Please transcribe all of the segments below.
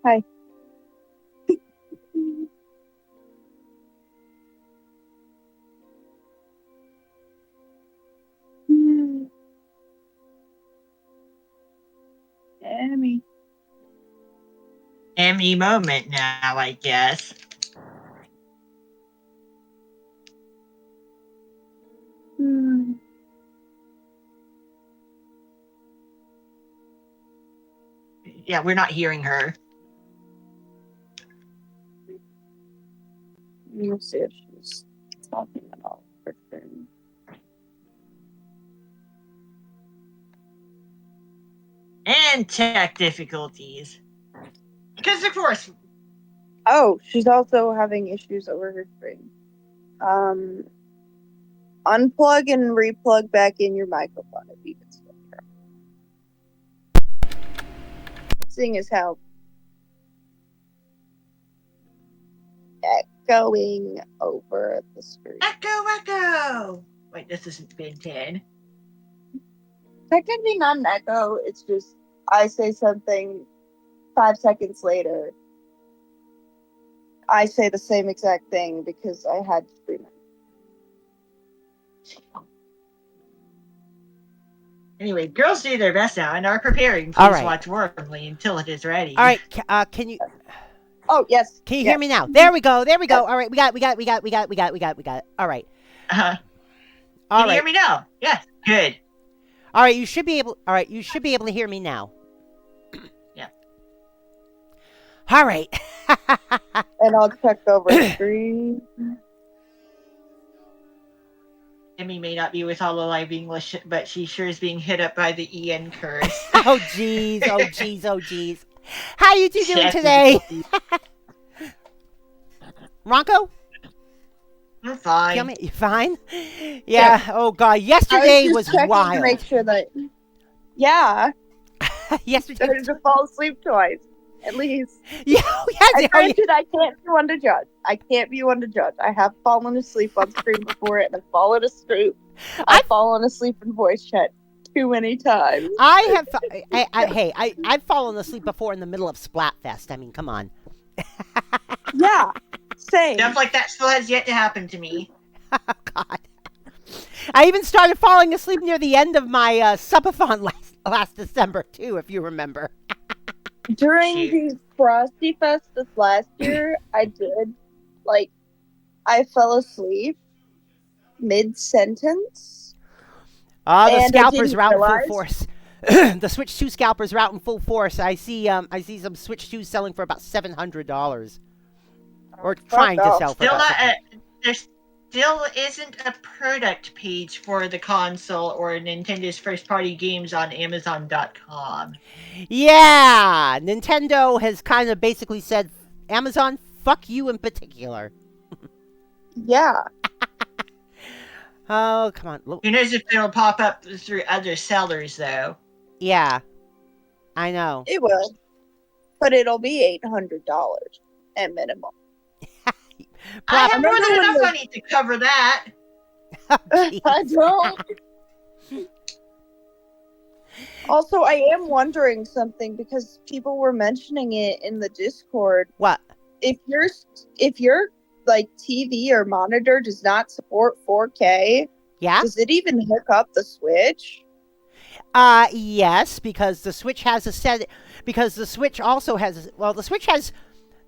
Hi. Emmy. Emmy moment now, I guess. Yeah, we're not hearing her. We'll see if she's talking at all. And tech difficulties. Because, of course. Oh, she's also having issues over her screen. Unplug and replug back in your microphone if you can still hear. Seeing as how echoing over the screen. Echo! Wait, this isn't Ben 10. Technically not an echo, it's just I say something 5 seconds later. I say the same exact thing because I had to scream it. Anyway, girls do their best now and are preparing. Please watch warmly until it is ready. All right, can you? Oh yes. Can you hear me now? There we go. There we go. All right, we got it. All right. Can you hear me now? Yes. Good. All right, you should be able. All right, you should be able to hear me now. Yeah. All right. And I'll check over the screen. Emmy may not be with all the live English, but she sure is being hit up by the EN curse. Oh jeez. Oh jeez. Oh jeez. How you two doing today? Ranko? I'm fine. You fine? Yeah. Oh god. Yesterday was wild. To make sure that. Yeah. Yesterday. Started to fall asleep twice, at least. Yeah. Granted, I can't be one to judge. I have fallen asleep on screen before, and I've fallen asleep. I've fallen asleep in voice chat too many times. I've fallen asleep before in the middle of Splatfest. I mean, come on. Yeah. Same. Stuff like that still has yet to happen to me. Oh, God. I even started falling asleep near the end of my subathon last December, too, if you remember. During the Frosty Fest this last year, I did, I fell asleep mid-sentence. The scalpers are out in full force. The Switch 2 scalpers are out in full force. I see some Switch 2s selling for about $700. Or trying to sell for there still isn't a product page for the console or Nintendo's first-party games on Amazon.com. Yeah, Nintendo has kind of basically said, Amazon, fuck you in particular. Yeah. Oh, come on. Who knows if it'll pop up through other sellers, though. Yeah, I know. It will. But it'll be $800 at minimum. I have more than enough money to cover that. Oh, I don't. Also, I am wondering something because people were mentioning it in the Discord. What? If your TV or monitor does not support 4K, does it even hook up the Switch? Yes, because the Switch has because the Switch also has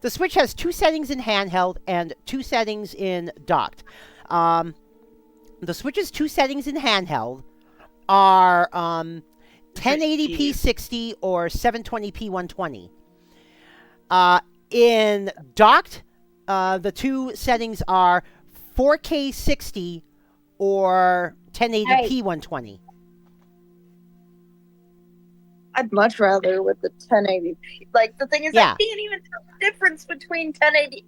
the Switch has 2 settings in handheld and 2 settings in docked. The Switch's 2 settings in handheld are 1080p 60 or 720p 120. In docked, the 2 settings are 4K 60 or 1080p 120. I'd much rather with the 1080p. The thing is, I can't even tell the difference between 1080.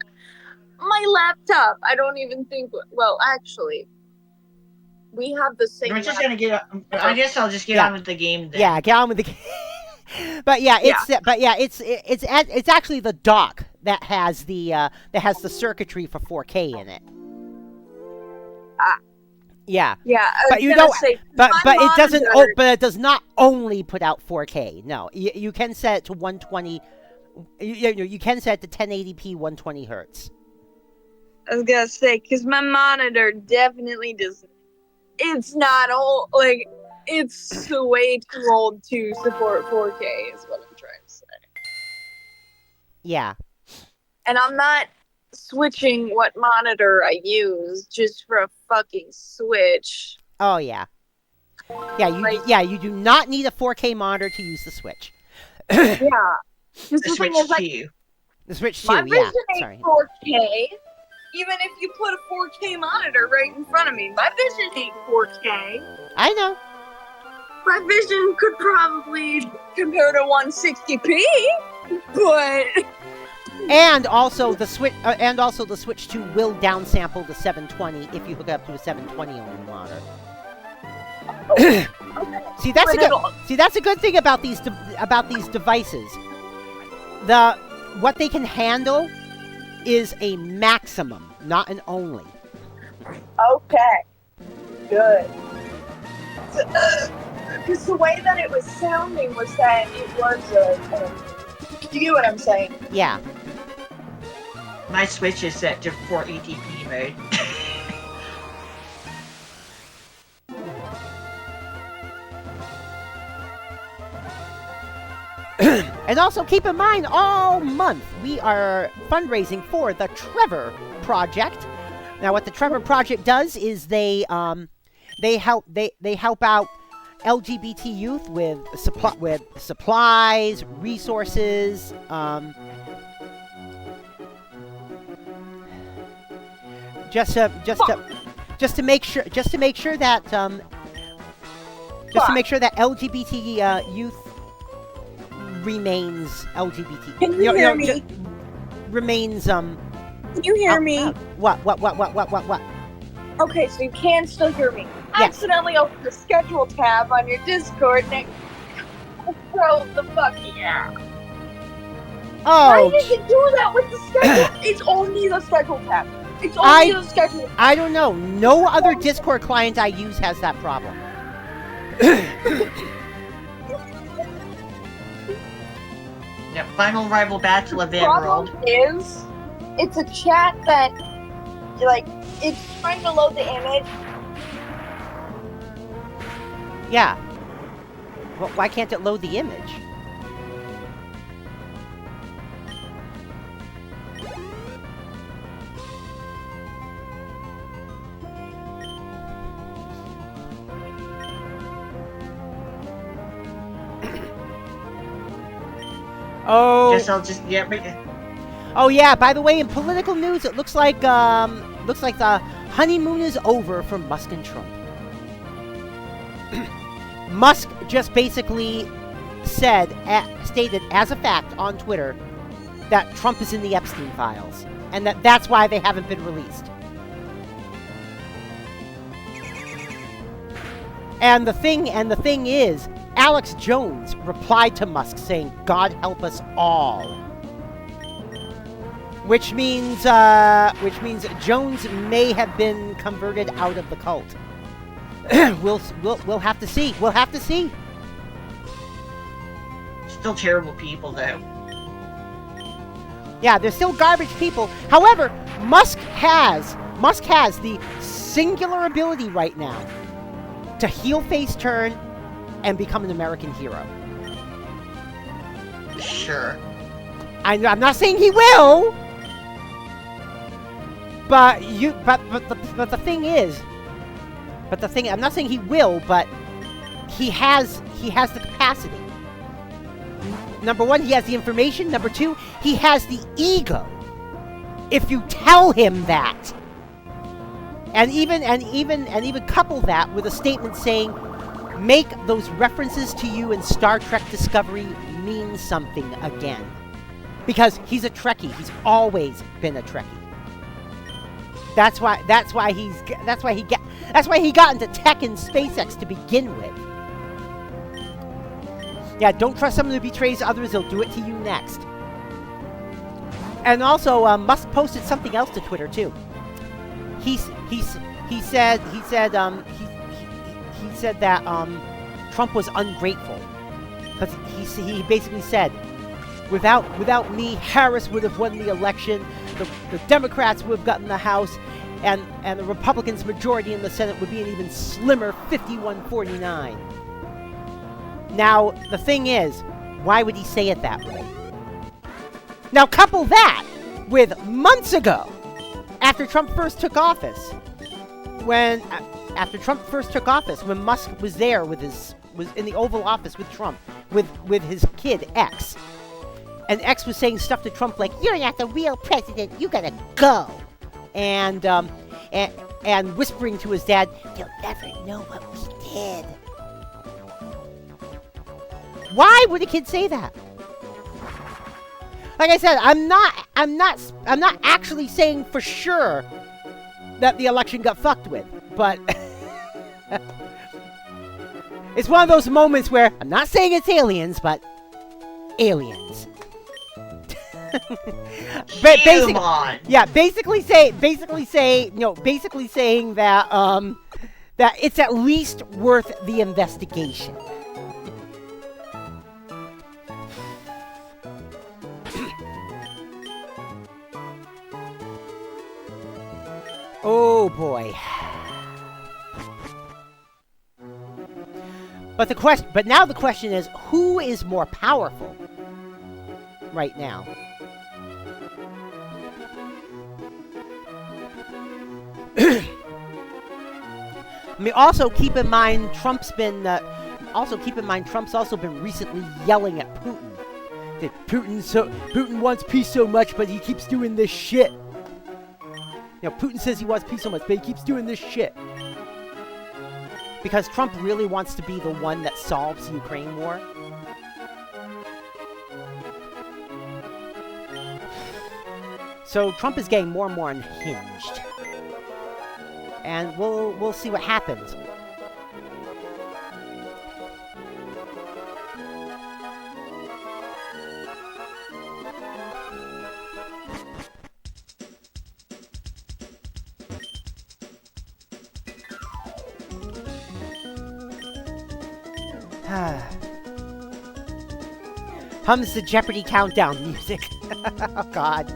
My laptop, I don't even think. Well, actually, we have the same. We're just gonna get. I guess I'll just get on with the game then. Yeah, get on with the game. But it's actually the dock that has the circuitry for 4K in it. Yeah. Yeah. But you don't. But it doesn't. But it does not only put out 4K. No, you can set it to 120 You can set it to 1080p 120 hertz. I was gonna say, because my monitor definitely doesn't. It's not old. Like, it's way too old to support 4K, is what I'm trying to say. Yeah. And I'm not switching what monitor I use just for a fucking Switch. Oh, yeah. Yeah, you do not need a 4K monitor to use the Switch. Yeah. The Switch 2. The Switch 2, My vision yeah. ain't 4K. Even if you put a 4K monitor right in front of me, my vision ain't 4K. I know. My vision could probably compare to 160p, but and also the Switch 2 will downsample the 720 if you hook it up to a 720 only monitor. Okay. See, that's a good thing about these devices. What they can handle is a maximum, not an only. Okay. Good. Because the way that it was sounding was that it was do you get what I'm saying? Yeah. My Switch is set to 480p mode. And also keep in mind, all month we are fundraising for the Trevor Project. Now, what the Trevor Project does is they help out LGBT youth with supplies, resources, just to make sure that LGBT youth remains LGBT. Can you hear me? Remains Can you hear me? What? Okay, so you can still hear me. I Yes. accidentally opened the schedule tab on your Discord and it broke the fucking app. Why Oh, did you do that with the schedule? It's only the schedule tab. It's only the schedule tab. I don't know. No other Discord client I use has that problem. Yeah, final rival battle of The Emerald. problem is, it's a chat that, like, it's trying to load the image. Yeah. Well, why can't it load the image? Oh. Guess I'll just Oh yeah. By the way, in political news, it looks like the honeymoon is over for Musk and Trump. Musk just basically stated as a fact on Twitter that Trump is in the Epstein files, and that's why they haven't been released. And the thing is, Alex Jones replied to Musk saying, "God help us all," which means Jones may have been converted out of the cult. We'll have to see. We'll have to see. Still terrible people, though. Yeah, they're still garbage people. However, Musk has the singular ability right now to heel face turn and become an American hero. Sure. I'm not saying he will, but the thing is, I'm not saying he will, but he has the capacity. Number one, he has the information. Number two, he has the ego. If you tell him that, and even couple that with a statement saying, "Make those references to you in Star Trek Discovery mean something again," because he's a Trekkie. He's always been a Trekkie. That's why he got into tech and SpaceX to begin with. Yeah, don't trust someone who betrays others; they'll do it to you next. And also, Musk posted something else to Twitter too. He said that Trump was ungrateful, because he basically said, Without me, Harris would have won the election. The Democrats would have gotten the House, and the Republicans' majority in the Senate would be an even slimmer 51-49. Now, the thing is, why would he say it that way? Now, couple that with months ago, after Trump first took office, when Musk was there was in the Oval Office with Trump, with his kid, X. And X was saying stuff to Trump like, "You're not the real president, you gotta go." And whispering to his dad, "You'll never know what we did." Why would a kid say that? Like I said, I'm not actually saying for sure that the election got fucked with, but it's one of those moments where I'm not saying it's aliens, but aliens. Basically saying that that it's at least worth the investigation. Oh boy. But now the question is, who is more powerful right now? I mean, also keep in mind Trump's also been recently yelling at Putin. That Putin wants peace so much, but he keeps doing this shit. You know, Putin says he wants peace so much, but he keeps doing this shit. Because Trump really wants to be the one that solves the Ukraine war. So Trump is getting more and more unhinged. And we'll see what happens. Hums the Jeopardy countdown music. Oh, God.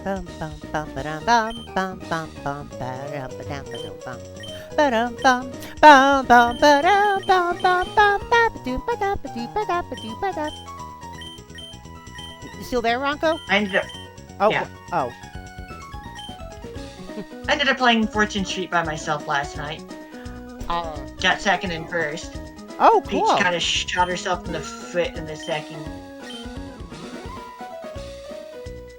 Bum bum bum ba-dum bum bum bum bum ba-dum ba-dum ba-dum bum ba-dum bum bum bum ba-dum bum bum bum ba-ba-doo ba-dum ba-doo ba-dum ba-doo ba-dum. You still there, Ranko? I ended up. Oh, yeah. Oh. I ended up playing Fortune Street by myself last night. Got second and first. Oh, cool. Peach kind of shot herself in the foot in the second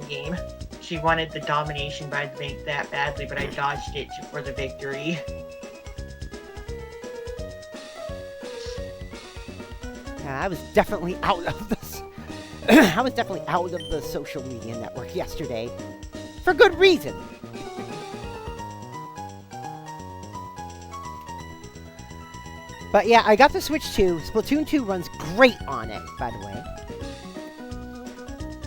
game. She wanted the domination by the bank that badly, but I dodged it for the victory. Yeah, I was definitely out of this. I was definitely out of the social media network yesterday. For good reason. But yeah, I got the Switch 2. Splatoon 2 runs great on it, by the way.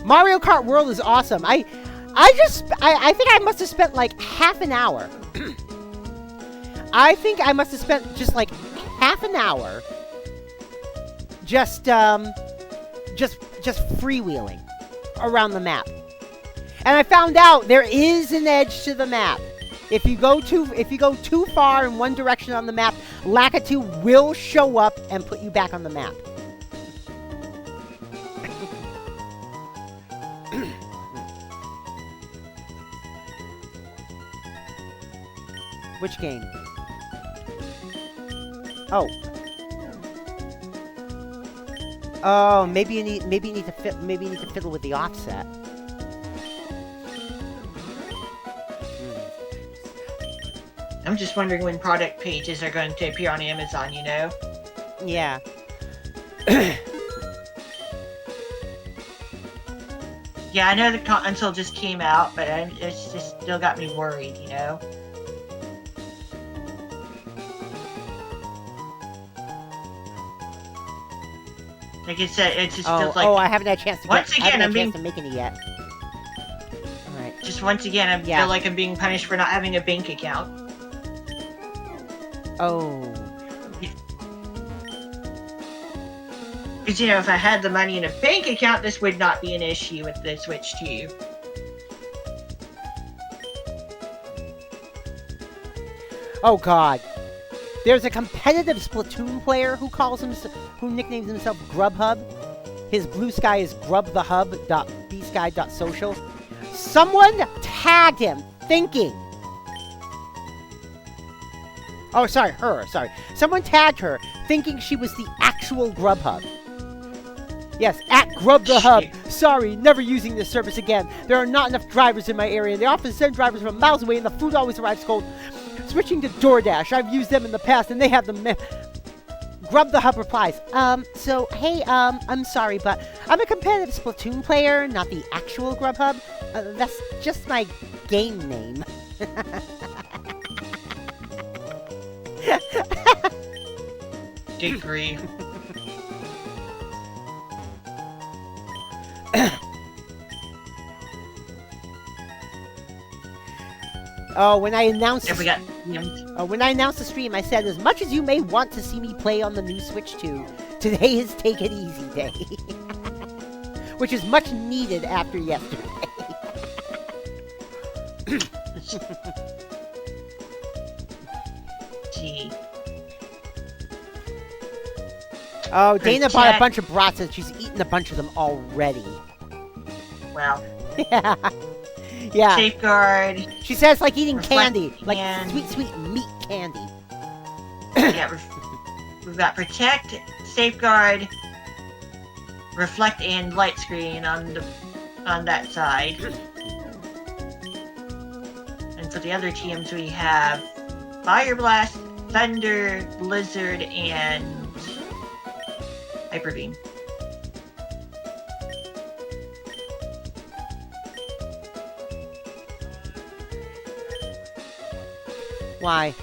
Mario Kart World is awesome. I think I must have spent like half an hour. I think I must have spent just like half an hour just freewheeling around the map. And I found out there is an edge to the map. If you go too far in one direction on the map, Lakitu will show up and put you back on the map. Which game? Oh. Oh, maybe you need to fiddle with the offset. I'm just wondering when product pages are going to appear on Amazon, you know? Yeah. Yeah, I know the console just came out, but it's just still got me worried, you know? Like I said, it just feels like... Oh, I haven't had a chance to once again, I'm making it yet. just once again, I feel like I'm being punished for not having a bank account. Oh. Because, you know, if I had the money in a bank account, this would not be an issue with the Switch 2. Oh God. There's a competitive Splatoon player who nicknames himself Grubhub. His blue sky is grubthehub.bsky.social. Someone tagged him thinking... Oh, sorry, sorry. Someone tagged her thinking she was the actual Grubhub. Yes, at GrubTheHub. Sorry, never using this service again. There are not enough drivers in my area. They often send drivers from miles away and the food always arrives cold. Switching to DoorDash. I've used them in the past and they have the... GrubTheHub replies, hey, I'm sorry, but I'm a competitive Splatoon player, not the actual Grubhub. That's just my game name. Degree. Oh, when I announced when I announced the stream, I said, as much as you may want to see me play on the new Switch 2, today is Take It Easy Day. Which is much needed after yesterday. Gee. Oh, Dana bought a bunch of brats and she's eaten a bunch of them already. Wow. Yeah. Safeguard. She says like eating candy. Like and... sweet meat candy. Yeah, we've got Protect, Safeguard, Reflect, and Light Screen on that side. And for the other teams we have Fire Blast, Thunder, Blizzard, and Hyper Beam. Why?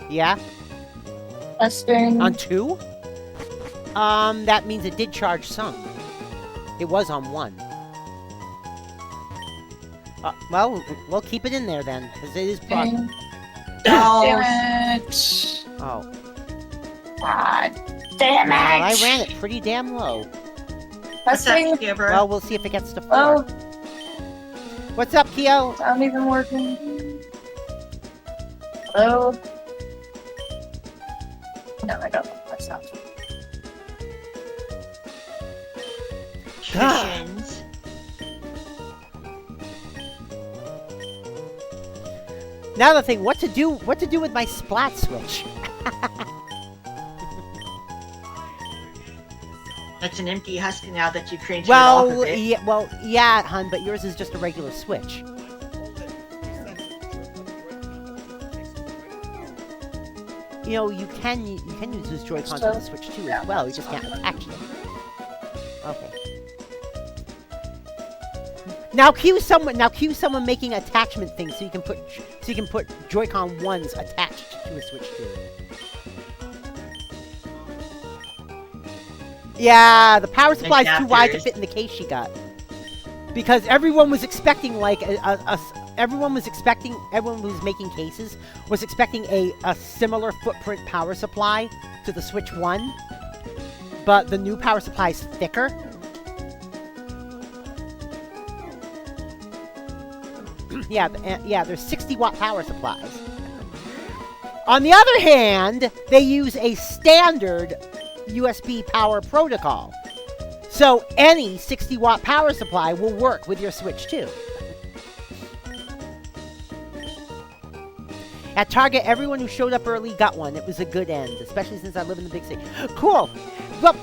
Yeah? Testing. On 2? That means it did charge some. It was on 1. Well, we'll keep it in there then, because it is Damn it! Oh. God damn it! Well, I ran it pretty damn low. Testing. Well, we'll see if it gets to 4. Oh. What's up, Kyo? It's not even working. Hello? No, I don't. That's not. Traditions. Now the thing, what to do with my Splat Switch? That's an empty husk now that you've created off of it. Yeah, hun, but yours is just a regular Switch. You know, you can use those Joy-Cons on the Switch too as well. You just can't attach them. Okay. Now cue someone making attachment things so you can put Joy-Con 1s attached to a Switch 2. Yeah, the power supply is too wide to fit in the case she got. Because everyone was expecting like everyone who's making cases was expecting a similar footprint power supply to the Switch 1, but the new power supply is thicker. Yeah, there's 60-watt power supplies. On the other hand, they use a standard USB power protocol. So any 60-watt power supply will work with your Switch 2. At Target, everyone who showed up early got one. It was a good end, especially since I live in the big city. Cool. Well,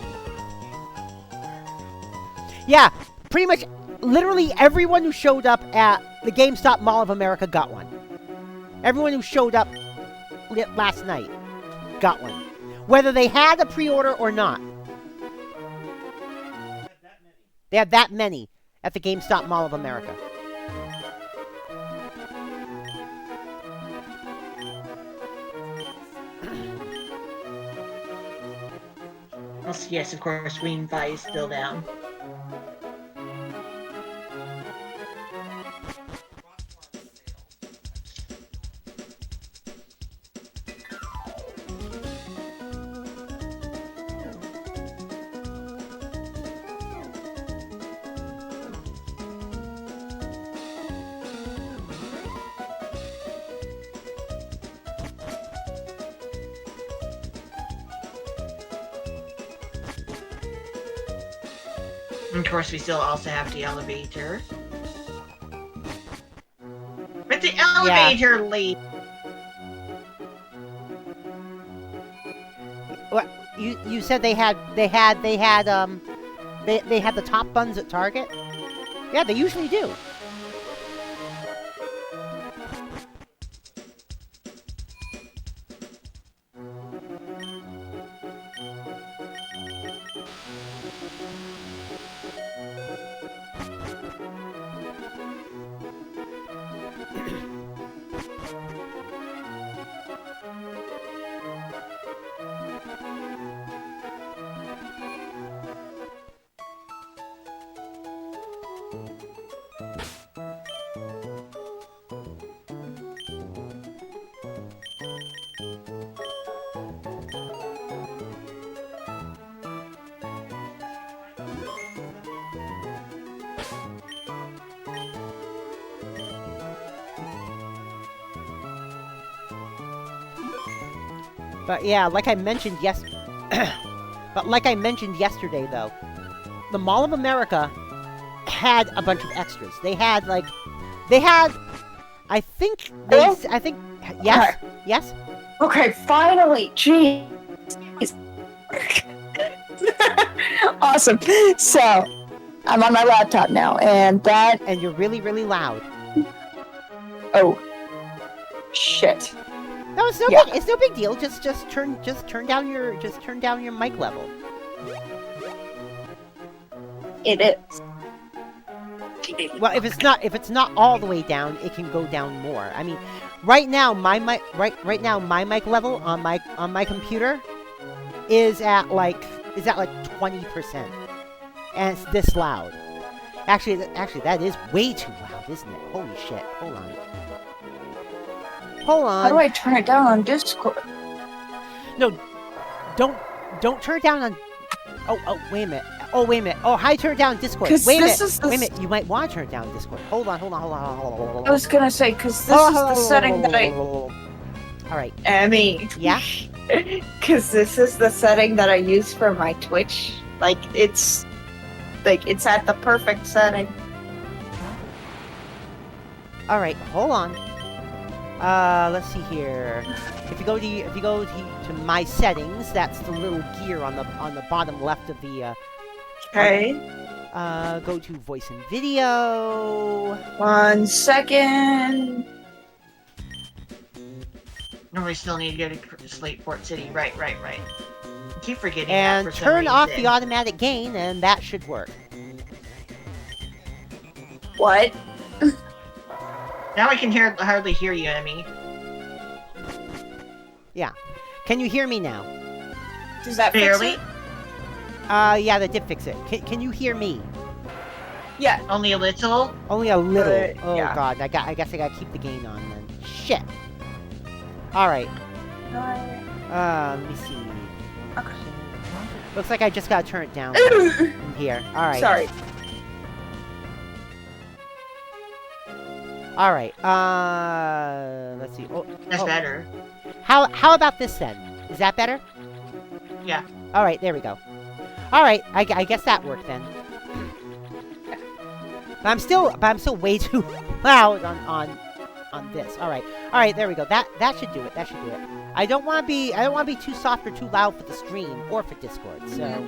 yeah, pretty much, literally everyone who showed up at the GameStop Mall of America got one. Everyone who showed up last night got one. Whether they had a pre-order or not. They had that many at the GameStop Mall of America. Yes, of course, Ween Fi is still down. And of course, we still also have the elevator. But the elevator late. What you said they had the top buns at Target? Yeah, they usually do. But yeah, like I mentioned yesterday, though, the Mall of America had a bunch of extras. I think, yes, yes. Okay, finally, geez. Awesome. So, I'm on my laptop now, and you're really, really loud. Oh, shit. No, it's no big. It's no big deal. Just turn down your mic level. It is. Well, if it's not all the way down, it can go down more. I mean, right now my mic level on my computer is at like 20%, and it's this loud. Actually, that is way too loud, isn't it? Holy shit! Hold on. How do I turn it down on Discord? No, don't turn it down on. Oh, wait a minute. Oh, wait a minit. Oh, how do you turn it down on Discord? Wait a minute. You might want to turn it down on Discord. Hold on. I was gonna say, because this is the setting that I... All right. Emmy. Yeah? Because this is the setting that I use for my Twitch. It's at the perfect setting. All right, hold on. Let's see here. If you go to my settings, that's the little gear on the bottom left of the. Okay. Go to voice and video. 1 second. No, we still need to go to Slateport City. Right. I keep forgetting and that for turn some off reason. the automatic gain, and that should work. What? Now I can hardly hear you, Emmy. Yeah. Can you hear me now? Does that fix Barely. it? Yeah, that did fix it. Can you hear me? Yeah. Only a little. Only a little. Oh yeah. God, I guess I gotta keep the gain on then. Shit. All right. Let me see. Okay. Looks like I just gotta turn it down in here. All right. Sorry. All right. Let's see. That's better. How about this then? Is that better? Yeah. All right. There we go. All right. I guess that worked then. But I'm still way too loud on this. All right. There we go. That should do it. I don't want to be too soft or too loud for the stream or for Discord. So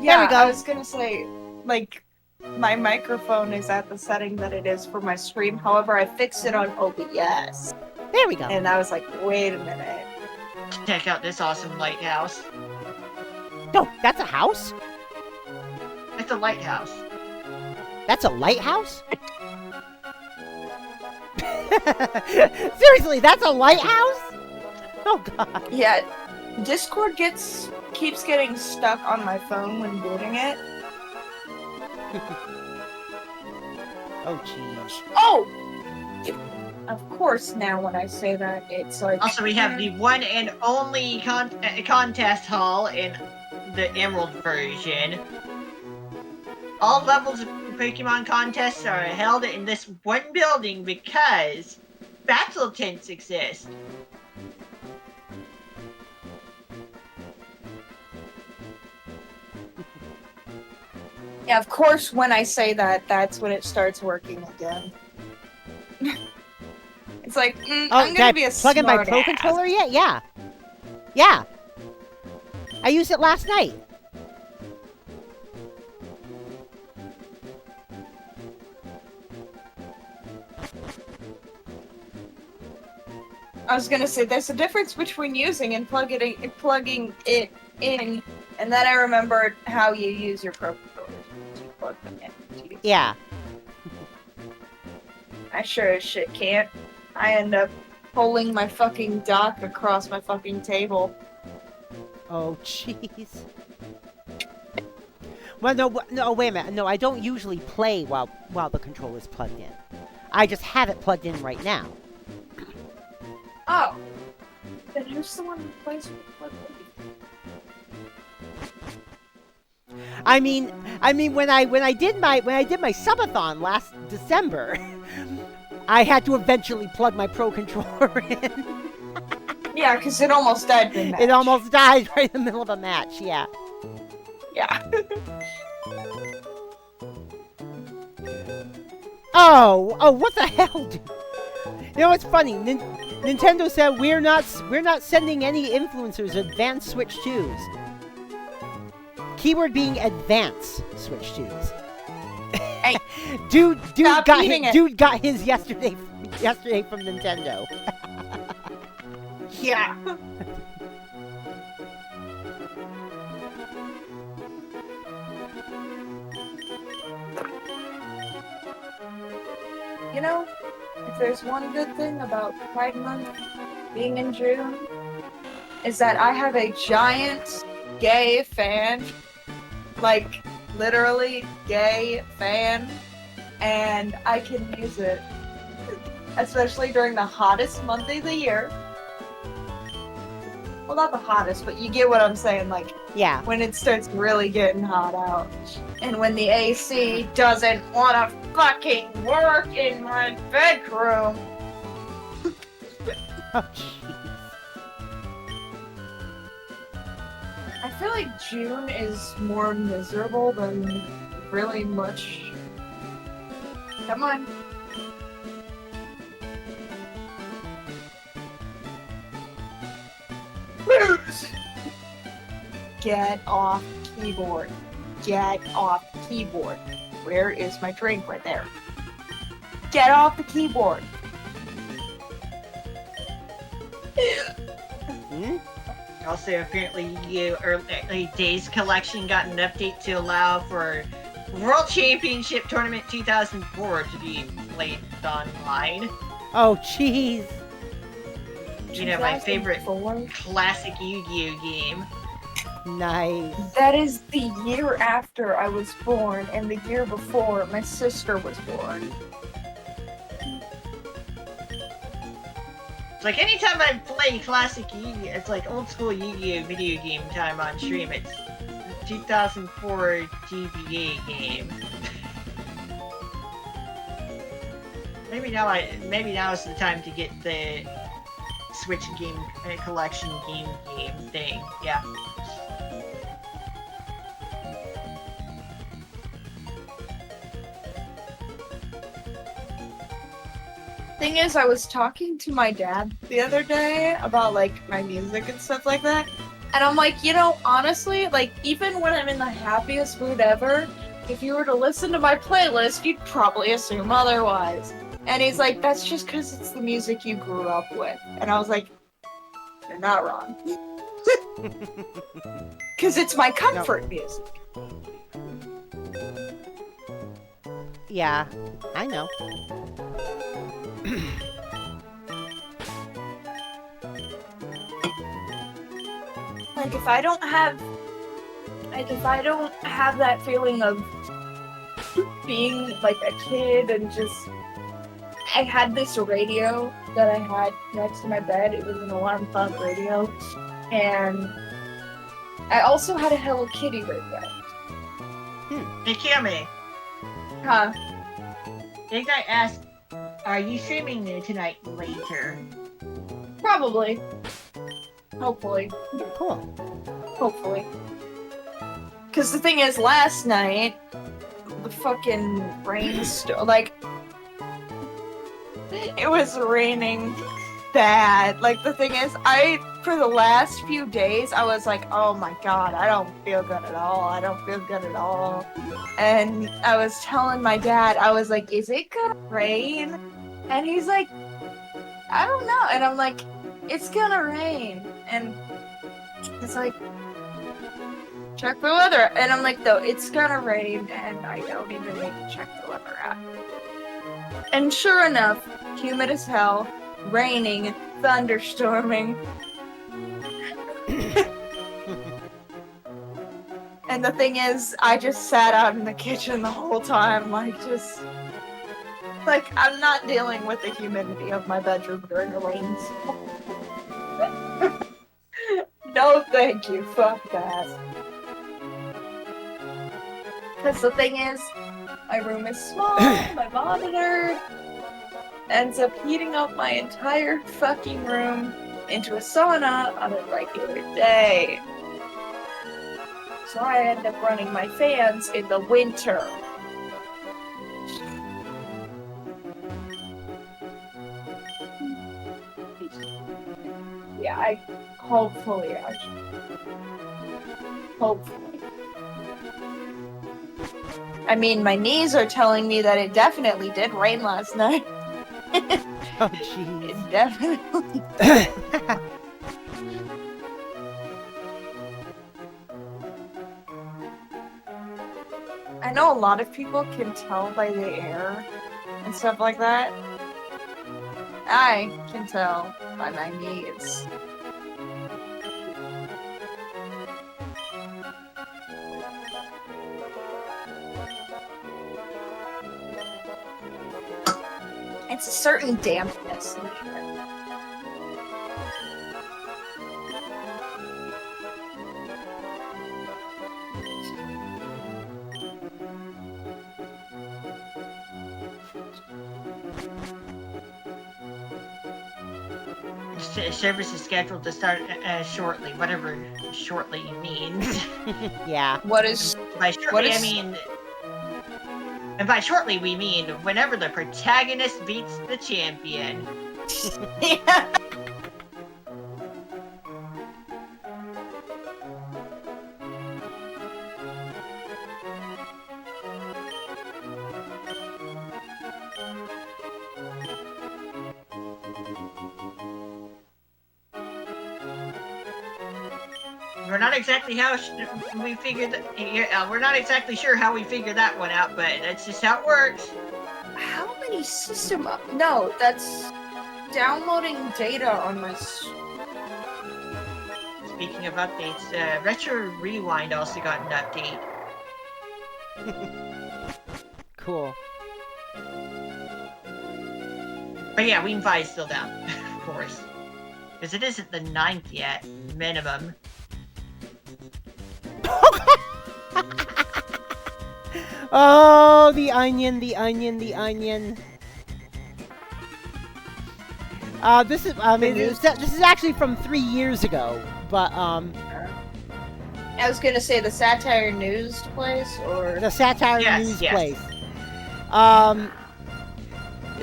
Yeah, there we go. I was gonna say, my microphone is at the setting that it is for my stream. However, I fixed it on OBS. There we go. And I was like, wait a minute. Check out this awesome lighthouse. No, that's a house? It's a lighthouse. That's a lighthouse? Seriously, that's a lighthouse? Oh God. Yeah, Discord keeps getting stuck on my phone when booting it. Oh jeez. Oh! Of course, now when I say that, it's like... Also, we have the one and only contest hall in the Emerald version. All levels of Pokemon contests are held in this one building because battle tents exist. Yeah, of course, when I say that, that's when it starts working again. It's like, I'm gonna be a plug in my smart Pro ass. controller yet? Yeah. Yeah. I used it last night. I was gonna say, there's a difference between using and plugging it in, and then I remembered how you use your Pro controllers to plug them in. Yeah. I sure as shit can't. I end up pulling my fucking dock across my fucking table. Oh, jeez. Well, no, wait a minute. No, I don't usually play while the controller's plugged in. I just have it plugged in right now. Oh. Then who's the one who plays with the plug? I mean, when I did my subathon last December, I had to eventually plug my Pro controller in. Yeah, because it almost died in the match. It almost died right in the middle of a match. Yeah. Yeah. Oh, what the hell, dude? You know what's funny? Nintendo said we're not sending any influencers advanced Switch 2s. Keyword being advanced Switch 2s. Hey, dude got his yesterday from Nintendo. Yeah. You know, if there's one good thing about Pride Month being in June, is that I have a giant gay fan, like literally gay fan, and I can use it, especially during the hottest month of the year. Well, not the hottest, but you get what I'm saying, like, yeah, when it starts really getting hot out. And when the AC doesn't want to fucking work in my bedroom. Oh, jeez. I feel like June is more miserable than really much. Come on. Get off keyboard. Get off keyboard. Where is my drink? Right there. Get off the keyboard. Also, apparently, early Days Collection got an update to allow for World Championship Tournament 2004 to be played online. Oh, jeez. You know, my favorite classic Yu-Gi-Oh game. Nice. That is the year after I was born, and the year before my sister was born. It's like anytime I play classic Yu-Gi-Oh, it's like old school Yu-Gi-Oh video game time on stream. It's 2004 GBA game. Maybe now is the time to get the Switch game collection game thing. Yeah. Thing is, I was talking to my dad the other day about like my music and stuff like that, and I'm like, you know, honestly, like even when I'm in the happiest mood ever, if you were to listen to my playlist, you'd probably assume otherwise. And he's like, that's just because it's the music you grew up with. And I was like, you're not wrong. Because it's my comfort music. Yeah, I know. Like if I don't have that feeling of being like a kid and just, I had this radio that I had next to my bed. It was an alarm clock radio, and I also had a Hello Kitty radio. Hey Kami. Huh? I think I asked, are you streaming there tonight later? Probably. Hopefully. Cool. Hopefully. Because the thing is, last night, the fucking rainstorm, like, it was raining bad. Like, the thing is, for the last few days, I was like, oh my god, I don't feel good at all. I don't feel good at all. And I was telling my dad, I was like, is it gonna rain? And he's like, I don't know. And I'm like, it's gonna rain. And he's like, check the weather. And I'm like, no, it's gonna rain. And I don't even need to check the weather app. And sure enough, humid as hell, raining, thunderstorming. And the thing is, I just sat out in the kitchen the whole time, like, I'm not dealing with the humidity of my bedroom during the rains. No, thank you. Fuck that. Because the thing is, my room is small, my monitor ends up heating up my entire fucking room into a sauna on a regular day. So I end up running my fans in the winter. Yeah, hopefully. I mean, my knees are telling me that it definitely did rain last night. Oh, jeez. It definitely did. I know a lot of people can tell by the air and stuff like that. I can tell by my knees. It's a certain dampness in here. Service is scheduled to start shortly, whatever shortly means. Yeah. By shortly, I mean... And by shortly, we mean whenever the protagonist beats the champion. Yeah. We're not exactly how we figured that. We're not exactly sure how we figured that one out, but that's just how it works. How many system No, that's downloading data on my. Speaking of updates, Retro Rewind also got an update. Cool. But yeah, Wing Fi is still down, of course, because it isn't the 9th yet, minimum. Oh, the onion, the onion, the onion. This is, I mean, this is actually from 3 years ago, but, I was gonna say the Satire News place, or... The Satire News place.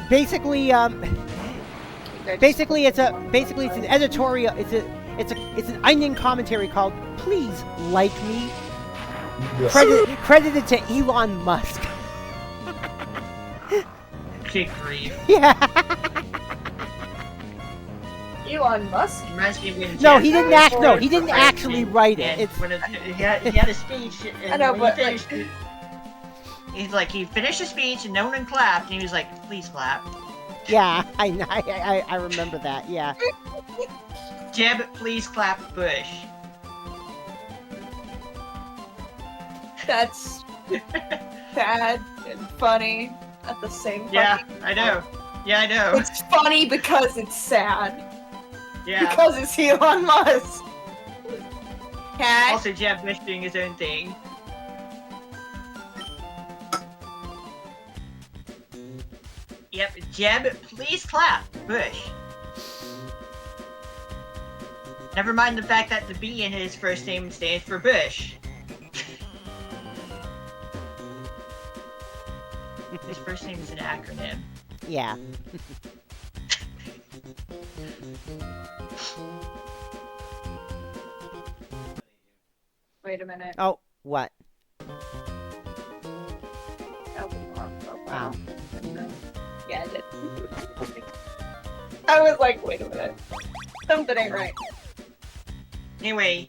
Basically, it's an editorial, it's an onion commentary called Please Like Me. Credited to Elon Musk. Good grief. Yeah. Elon Musk? Reminds me when No, he didn't actually write it. It's when he had a speech, and I know, when but he finished it, he's like, he finished the speech, and no one clapped, and he was like, please clap. Yeah, I remember that, yeah. Jeb, please clap Bush. That's sad and funny at the same time. Yeah, I know. Yeah, I know. It's funny because it's sad. Yeah. Because it's Elon Musk. Cat. Also, Jeb Bush doing his own thing. Yep, Jeb, please clap Bush. Never mind the fact that the B in his first name stands for Bush. his first name is an acronym. Yeah. Wait a minute. Oh, what? Wow. Yeah, I did. I was like, wait a minute. Something ain't right. Anyway,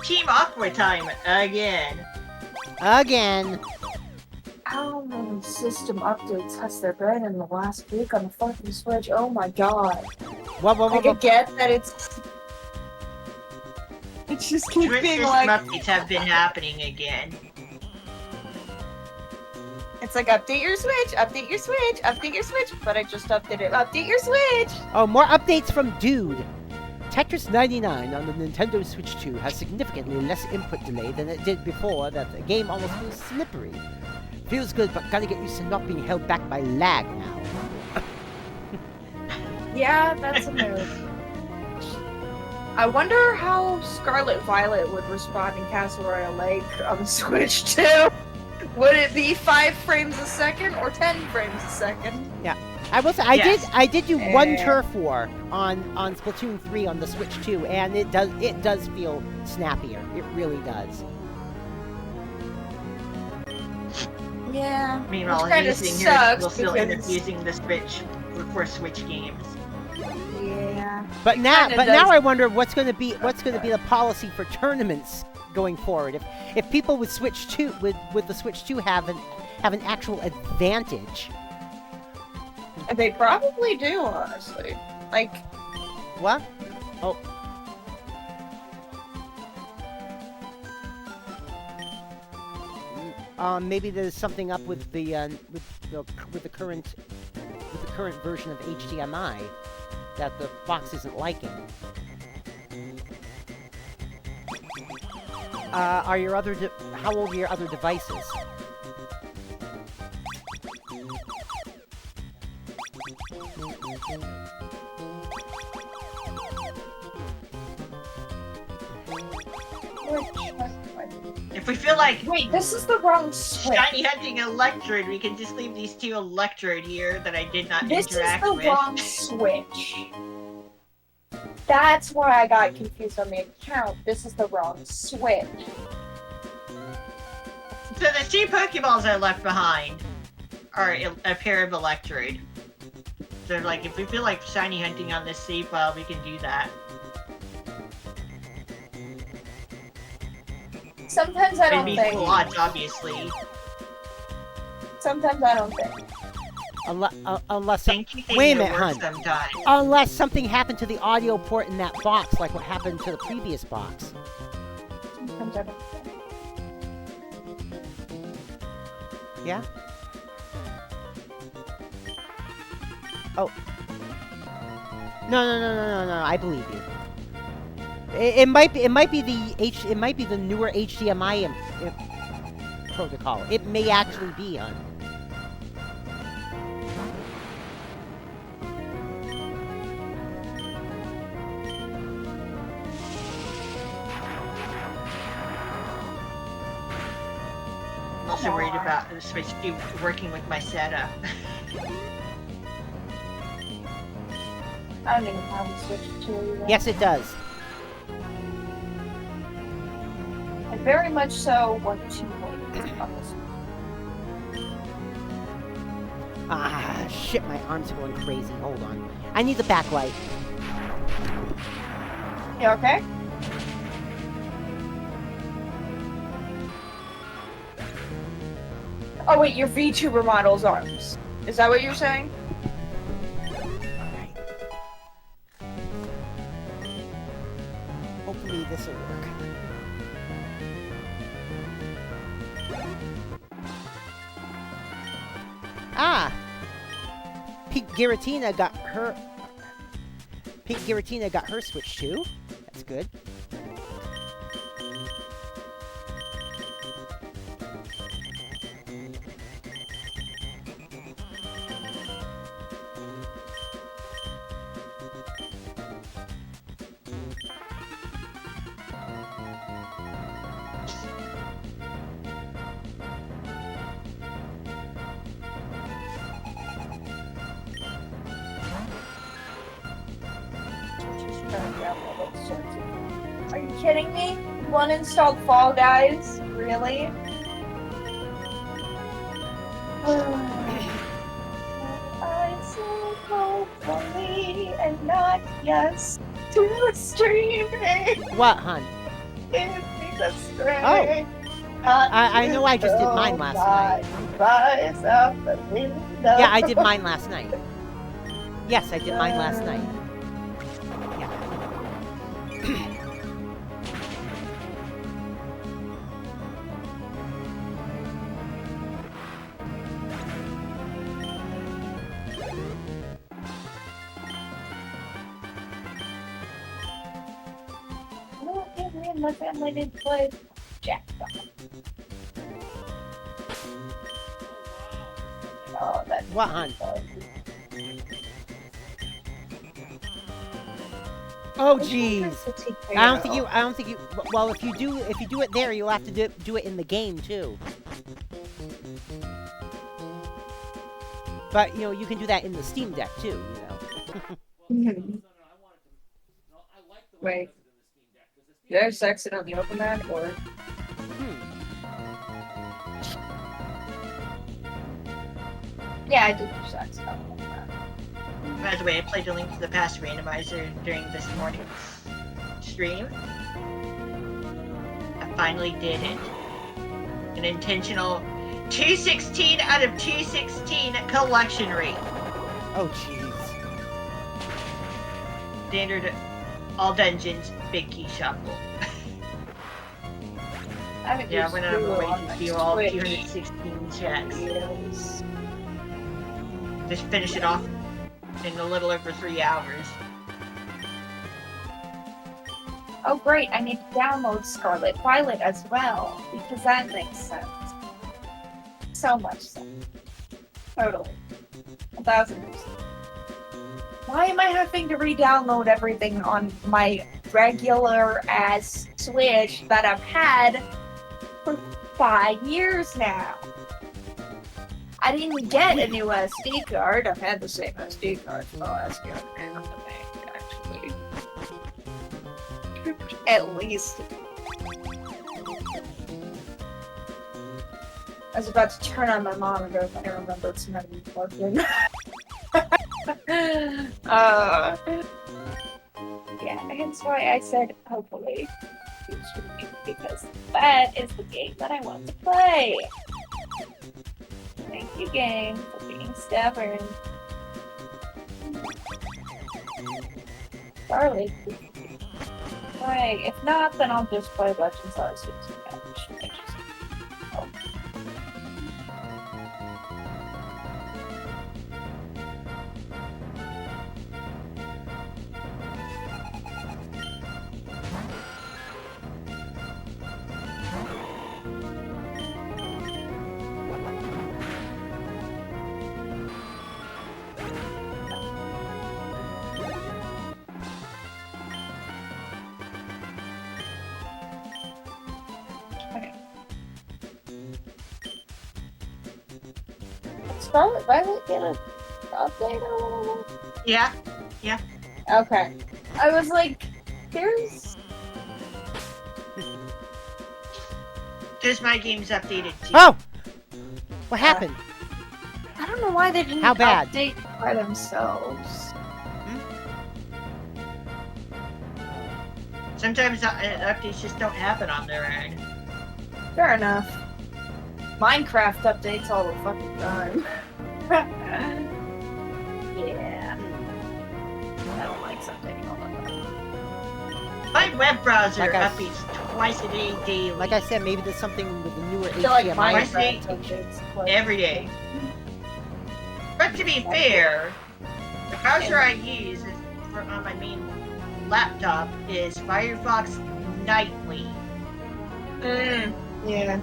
Team Aqua time again. Again. How many system updates has there been in the last week on the fucking Switch? Oh my god. I could get that it's just keeps Switch being system like... updates have been happening again. It's like, update your Switch, update your Switch, update your Switch, but I just updated, update your Switch! Oh, more updates from Dude. Tetris 99 on the Nintendo Switch 2 has significantly less input delay than it did before. That the game almost feels slippery. Feels good, but gotta get used to not being held back by lag now. Yeah, that's a move. I wonder how Scarlet Violet would respond in Castle Royale Lake on the Switch 2. Would it be 5 frames a second or 10 frames a second? Yeah. I will say I did do one turf war on Splatoon 3 on the Switch 2, and it does feel snappier. It really does. Yeah. Meanwhile, kind of using sucks we'll still end up because... using the Switch for Switch games. Yeah. But now I wonder what's going to be the policy for tournaments going forward. If people with Switch 2 with the Switch 2 have an actual advantage. They probably do, honestly. Like, what? Oh. Maybe there's something up with the current version of HDMI that the box isn't liking. How old are your other devices? If we feel like wait, this is the wrong Switch. shiny hunting Electrode, we can just leave these 2 Electrode here that I did not This interact is the with. wrong Switch. That's why I got confused on the account. This is the wrong Switch. So the 2 Pokeballs I left behind are a pair of Electrode. So like, if we feel like shiny hunting on this save file, we can do that. Sometimes I don't It'd be think. full odds, obviously. Sometimes I don't think. Unless Think wait a minute, hun. Sometimes. Unless something happened to the audio port in that box, like what happened to the previous box. Sometimes I don't think. Yeah. Oh. No. I believe you. It might be the newer HDMI protocol. It may actually be on. I'm also worried about the Switch 2 working with my setup. I don't even have a Switch 2 either. Yes, it does. I very much so want to wait on this. Ah, shit, my arms are going crazy. Hold on. I need the backlight. You okay? Oh wait, your VTuber model's arms. Is that what you're saying? Alright. Hopefully this'll work. Ah! Pink Giratina got her Switch too. That's good. Are you kidding me? One installed Fall Guys? Really? I so hopefully and not yes to streaming. What, hun? Oh. I know I just did mine last night. Yeah, I did mine last night. Yes, I did mine last night. Yeah. Me and my family did play Jackpot. Oh, that's what, hun? Oh, jeez. I don't think you. Well, if you do it there, you'll have to do it in the game too. But you can do that in the Steam Deck too. Wait. Did I sex it on the open man or? Yeah, I did sex it on the open man. By the way, I played a Link to the Past randomizer during this morning's stream. I finally did it. An intentional 216 out of 216 collection rate. Oh, jeez. Standard all dungeons, big key shuffle. Yeah, when I'm waiting to do all 216 checks. Just finish it off in a little over 3 hours. Oh great, I need to download Scarlet Violet as well, because that makes sense. So much sense. Totally. 1000%. Why am I having to re-download everything on my regular-ass Switch that I've had for 5 years now? I didn't get a new SD card. I've had the same SD card for the last year and a half, actually. At least. I was about to turn on my monitor if I remembered some having plugged in. Yeah, hence why I said hopefully, because that is the game that I want to play. Thank you, game, for being stubborn. Charlie. Right, if not, then I'll just play Legends Arceus. Scarlet Violet get an update or whatever? Yeah. Okay. I was like, there's my games updated too. Oh! What happened? I don't know why they didn't How bad? update by themselves. Sometimes updates just don't happen on their own. Fair enough. Minecraft updates all the fucking time. Yeah. I don't like updating all the time. My web browser Like updates twice a day, daily. Like I said, maybe there's something with the newer I feel like HDMI. Minecraft updates quite every day. But to be fair, the browser I use on my main laptop is Firefox Nightly. Yeah.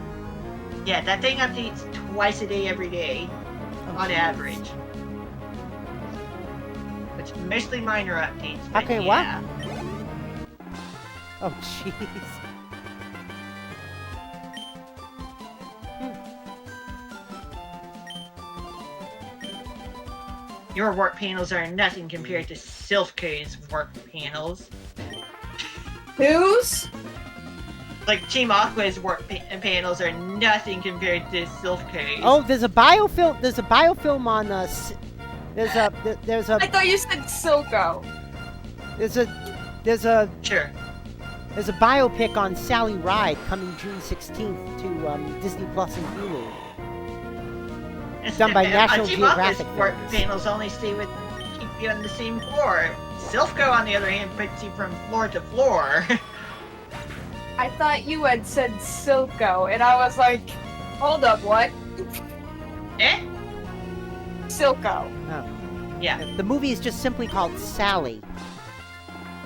Yeah, that thing updates twice a day, every day, on average. It's mostly minor updates. But Okay, yeah. what? Oh, jeez. Your work panels are nothing compared to Silphco's work panels. Whose? Like Team Aqua's panels are nothing compared to Silphco's. Oh, there's a biofilm. There's a biofilm on there's a I thought you said Silco. there's a Sure. there's a biopic on Sally Ride coming June 16th to Disney Plus and Hulu. Done by National Team Geographic Aqua's Films. panels only keep you on the same floor. Silphco, on the other hand, puts you from floor to floor. I thought you had said Silco, and I was like, hold up, what? Eh? Silco. Oh. Yeah. The movie is just simply called Sally.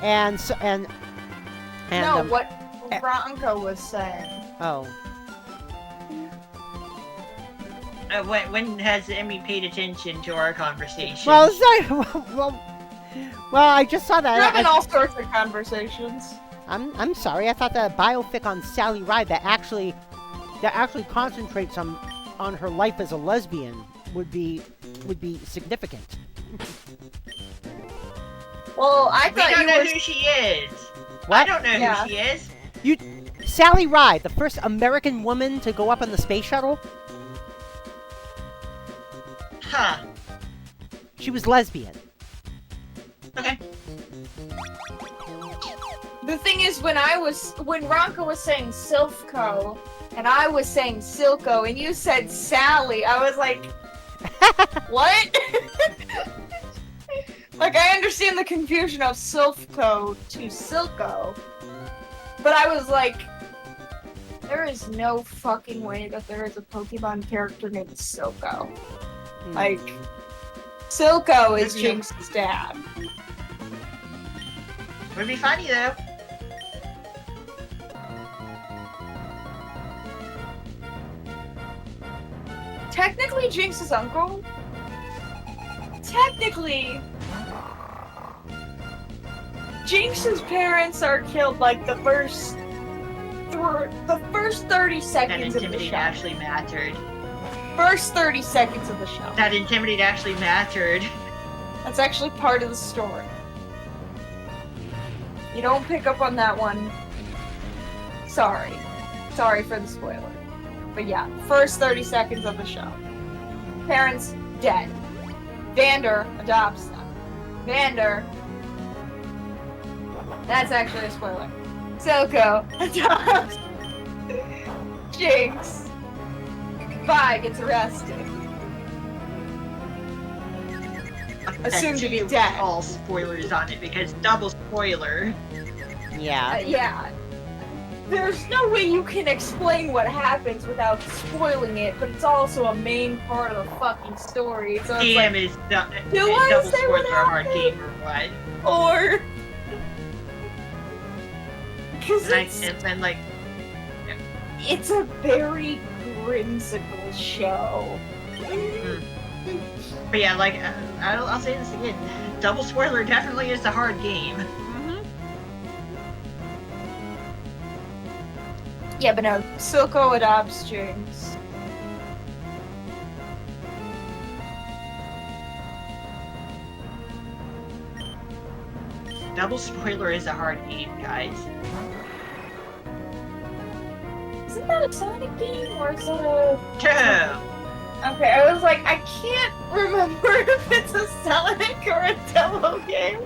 And so No, what Ranko was saying. Oh. When has Emmy paid attention to our conversation? Well, sorry. Well, I just saw that. We're having all sorts of conversations. I'm sorry. I thought that biopic on Sally Ride that actually concentrates on her life as a lesbian would be significant. Well, I we thought don't you know were... who she is. What? I don't know who she is. Sally Ride, the first American woman to go up on the space shuttle. Huh. She was lesbian. Okay. The thing is, when Ranko was saying Silphco, and I was saying Silco, and you said Sally, I was like, what? Like, I understand the confusion of Silphco to Silco, but I was like, there is no fucking way that there is a Pokemon character named Silco. Like, Silco is Jinx's dad. Would be funny though. Technically, Jinx's uncle. Technically, Jinx's parents are killed like the first 30 That seconds of the intimidate show. actually mattered. First 30 seconds of the show. That intimidate actually mattered. That's actually part of the story. You don't pick up on that one. Sorry. Sorry for the spoiler. But yeah, first 30 seconds of the show. Parents dead. Vander adopts them. Vander. That's actually a spoiler. Silco adopts Jinx. Vi gets arrested. Assumed to be dead. All spoilers on it because double spoiler. Yeah. Yeah. There's no way you can explain what happens without spoiling it, but it's also a main part of the fucking story. So it's DM like, is do I double say what spoilers are a hard happened? game or what? Or because And then like it's a very whimsical show. But yeah, like I'll say this again. Double spoiler definitely is a hard game. Yeah, but no, Silco adopts Jinx. Double spoiler is a hard game, guys. Isn't that a Sonic game or is that a... Two. Okay, I was like, I can't remember if it's a Sonic or a demo game.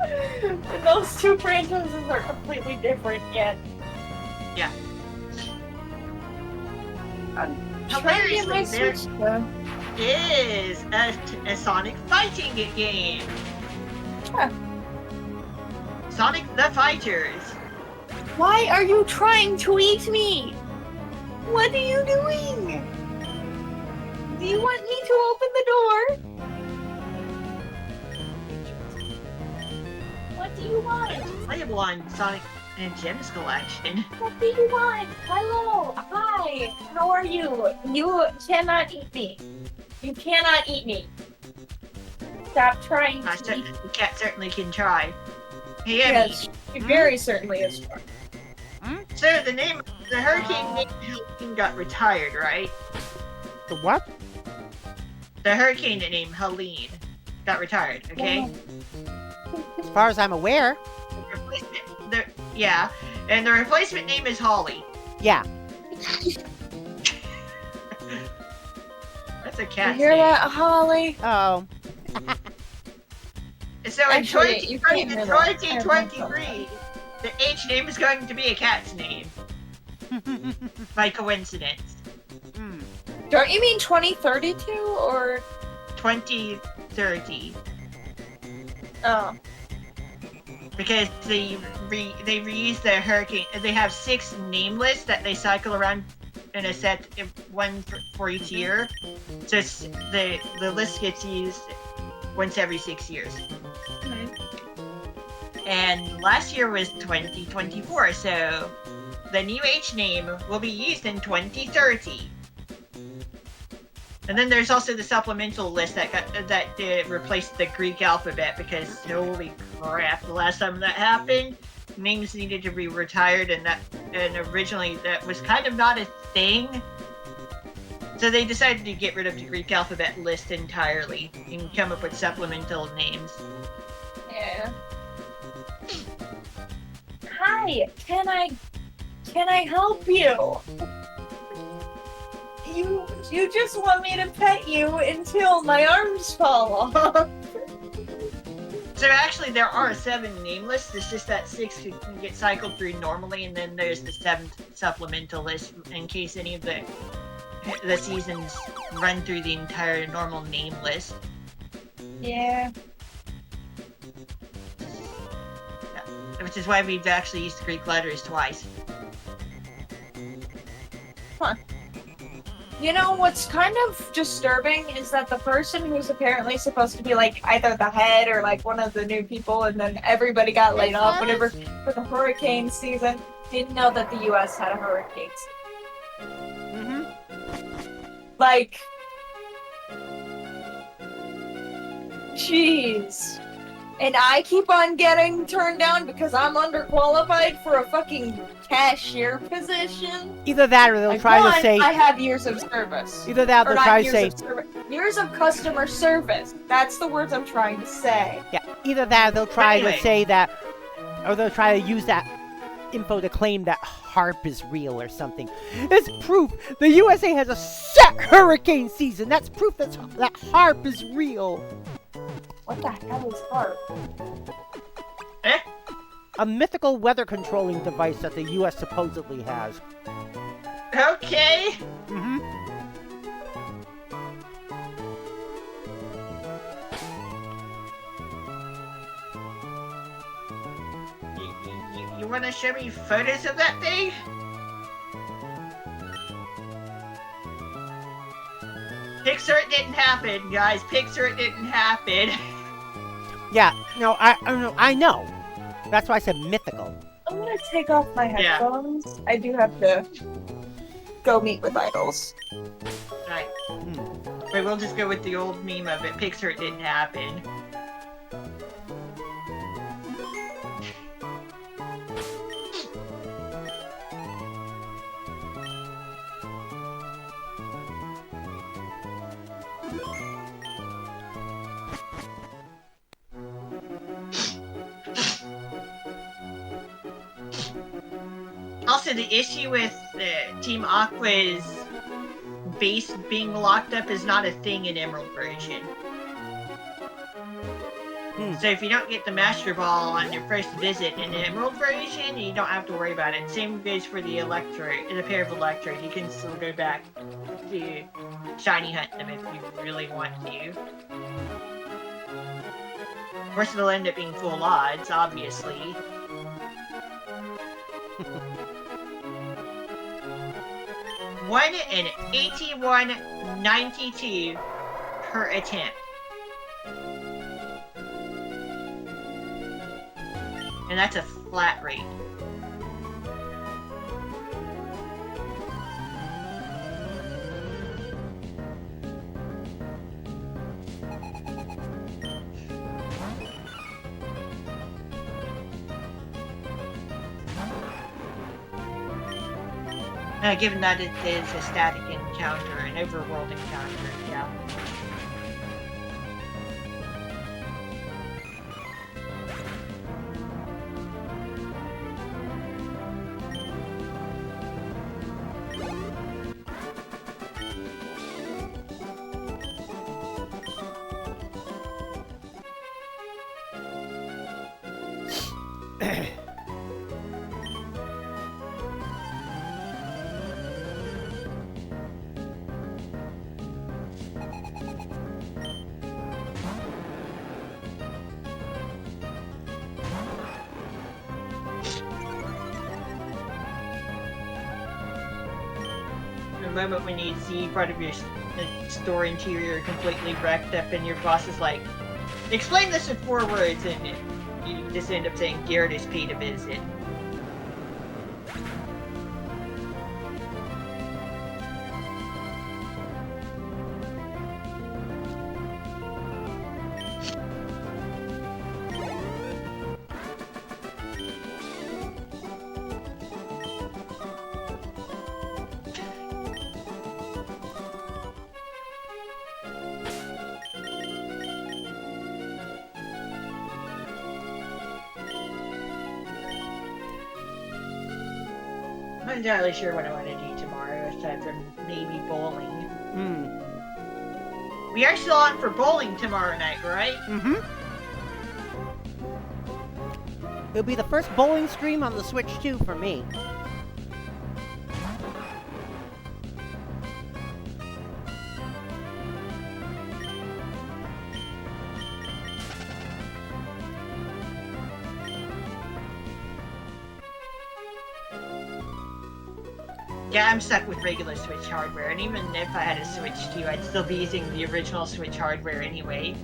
And those two franchises are completely different yet. Yeah. I'm trying to get my Hilariously, Switch there though. is a Sonic fighting game. Huh. Sonic the Fighters. Why are you trying to eat me? What are you doing? Do you want me to open the door? What do you want? Playable on Sonic and Gems Collection. What do you want? Hello, hi, how are you? You cannot eat me. You cannot eat me. Stop trying I to eat me. certainly can try. Hey, Yes, she very certainly is trying. Sir, the hurricane named Helene got retired, right? The what? The hurricane named Helene got retired, okay? As far as I'm aware. Yeah, and the replacement name is Holly. Yeah. That's a cat You hear name. that, Holly? Oh. So Actually, in you can't hear that. 2023, the H name is going to be a cat's name. By coincidence. Don't you mean 2032 or 2030. oh? Because they reuse the hurricane. They have 6 nameless that they cycle around in a set, one for each year. So it's, the list gets used once every 6 years. And last year was 2024, so the new H name will be used in 2030. And then there's also the supplemental list that replaced the Greek alphabet, because holy crap, the last time that happened, names needed to be retired, and originally that was kind of not a thing. So they decided to get rid of the Greek alphabet list entirely and come up with supplemental names. Yeah. Hi, can I help you? You just want me to pet you until my arms fall off. So actually there are 7 nameless, it's just that 6 can get cycled through normally, and then there's the 7th supplemental list in case any of the seasons run through the entire normal name list. Yeah. Which is why we've actually used Greek letters twice. Huh. You know, what's kind of disturbing is that the person who's apparently supposed to be, like, either the head or, like, one of the new people, and then everybody got laid off, whatever, for the hurricane season, didn't know that the U.S. had a hurricane season. Like... Jeez. And I keep on getting turned down because I'm underqualified for a fucking cashier position. Either that or they'll try to say... I have years of service. Either that or they'll try to say... Years of customer service. That's the words I'm trying to say. Yeah, either that or they'll try to say that... Or they'll try to use that info to claim that HARP is real or something. It's proof the USA has a set hurricane season. That's proof that HARP is real. What the hell is HARP? Eh? A mythical weather controlling device that the US supposedly has. Okay. You want to show me photos of that thing? Pixar, it didn't happen, guys. Pixar, it didn't happen. Yeah, no, I know. That's why I said mythical. I'm gonna take off my headphones. Yeah. I do have to go meet with idols. Right. Wait, we'll just go with the old meme of it. Pixar, it didn't happen. Also, the issue with Team Aqua's base being locked up is not a thing in Emerald version. So if you don't get the Master Ball on your first visit in the Emerald version, you don't have to worry about it. Same goes for the pair of Electrode. You can still go back to shiny hunt them if you really want to. Of course, it'll end up being full odds, obviously. 1 in 81.92 per attempt. And that's a flat rate. Given that it is a static encounter, an overworld encounter, yeah. The moment when you see part of your store interior completely wrecked up and your boss is like, explain this in 4 words, and you just end up saying Garrett is paid a visit. I'm not entirely sure what I want to do tomorrow, aside from maybe bowling. We are still on for bowling tomorrow night, right? Mm-hmm. It'll be the first bowling stream on the Switch 2 for me. Yeah, I'm stuck with regular Switch hardware, and even if I had a Switch 2, I'd still be using the original Switch hardware anyway.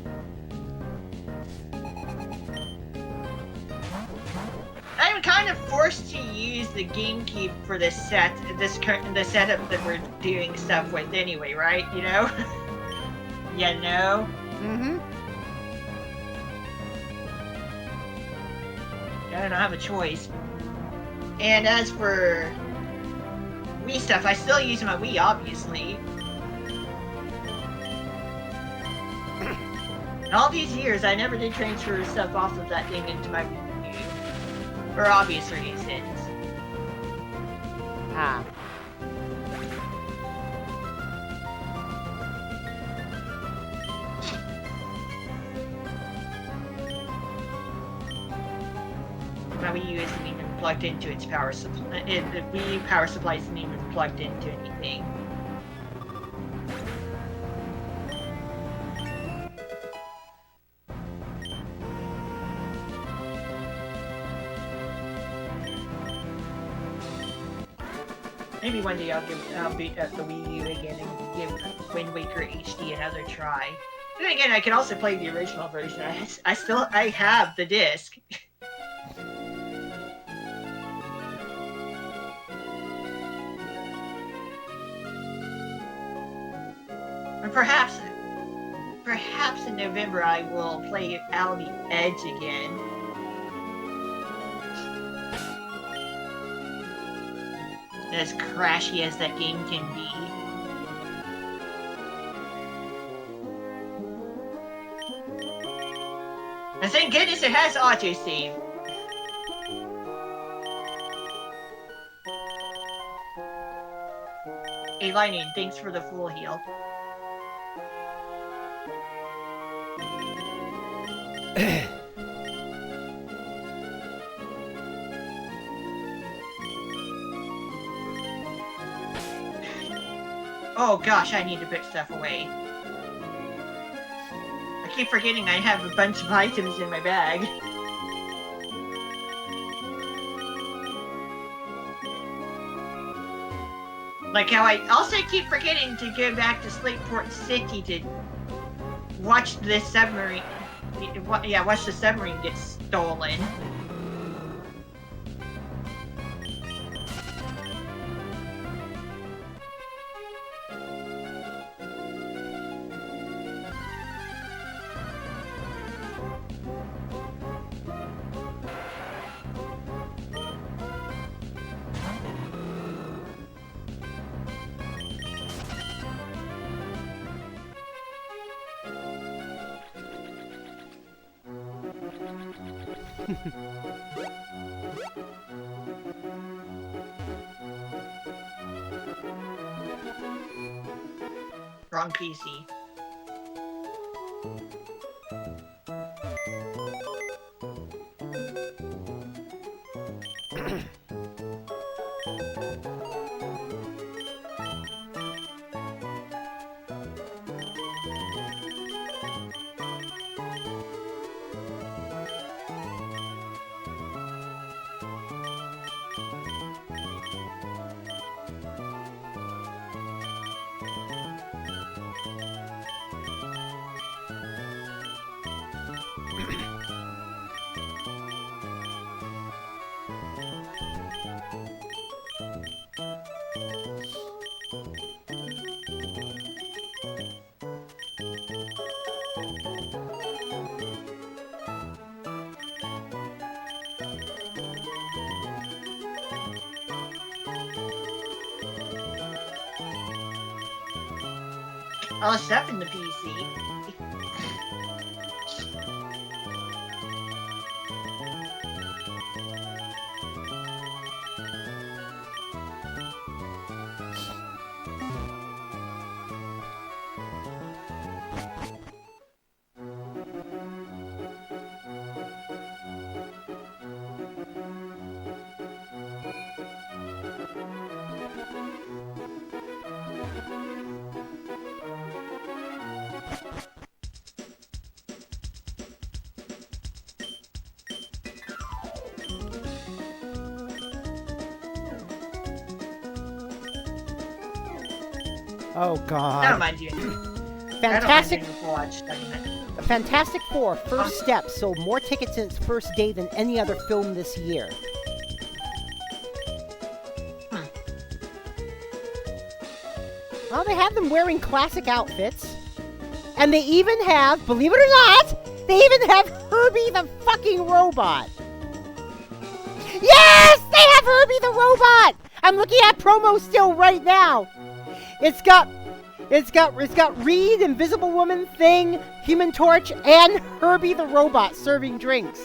I'm kind of forced to use the GameCube for this the setup that we're doing stuff with anyway, right? You know? You know? Mm-hmm. I don't have a choice. And as for Wii stuff, I still use my Wii, obviously. In all these years, I never did transfer stuff off of that thing into my Wii U. For obvious reasons. Ah. My Wii U isn't even plugged into its power supply. The Wii U power supply isn't even plugged into anything. Maybe one day I'll beat up the Wii U again and give Wind Waker HD another try. Then again, I can also play the original version. I have the disc. Or perhaps in November I will play Out the Edge again. As crashy as that game can be. And thank goodness it has autosave. Hey Lightning, thanks for the full heal. Oh gosh, I need to put stuff away. I keep forgetting I have a bunch of items in my bag. Like how I also keep forgetting to go back to Slateport City to watch the submarine. Yeah, watch the submarine get stolen. Wrong PC. Oh, stuff in the PC. Oh God. Never mind you. Fantastic. Watch Fantastic Four First Step sold more tickets in its first day than any other film this year. Well, they have them wearing classic outfits. And they even have, believe it or not, they even have Herbie the fucking robot. Yes! They have Herbie the robot! I'm looking at promo still right now. It's got Reed, Invisible Woman, Thing, Human Torch, and Herbie the robot serving drinks.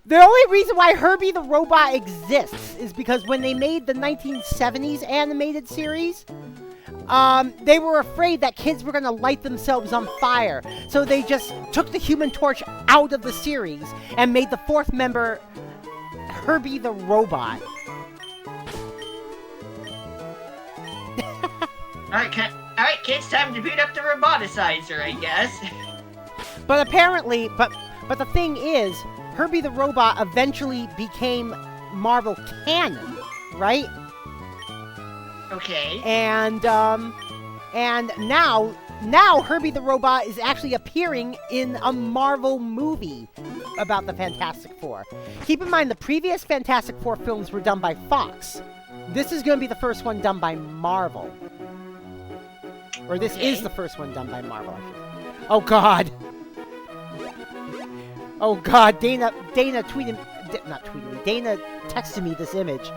The only reason why Herbie the robot exists is because when they made the 1970s animated series, they were afraid that kids were going to light themselves on fire. So they just took the Human Torch out of the series and made the fourth member Herbie the robot. Alright, kids, time to boot up the roboticizer, I guess. But apparently, but the thing is, Herbie the robot eventually became Marvel canon, right? Okay. And now Herbie the robot is actually appearing in a Marvel movie about the Fantastic Four. Keep in mind, the previous Fantastic Four films were done by Fox. This is going to be the first one done by Marvel. Or this is the first one done by Marvel, actually. Oh, God. Oh, God. Dana tweeted... Not tweeted me. Dana texted me this image.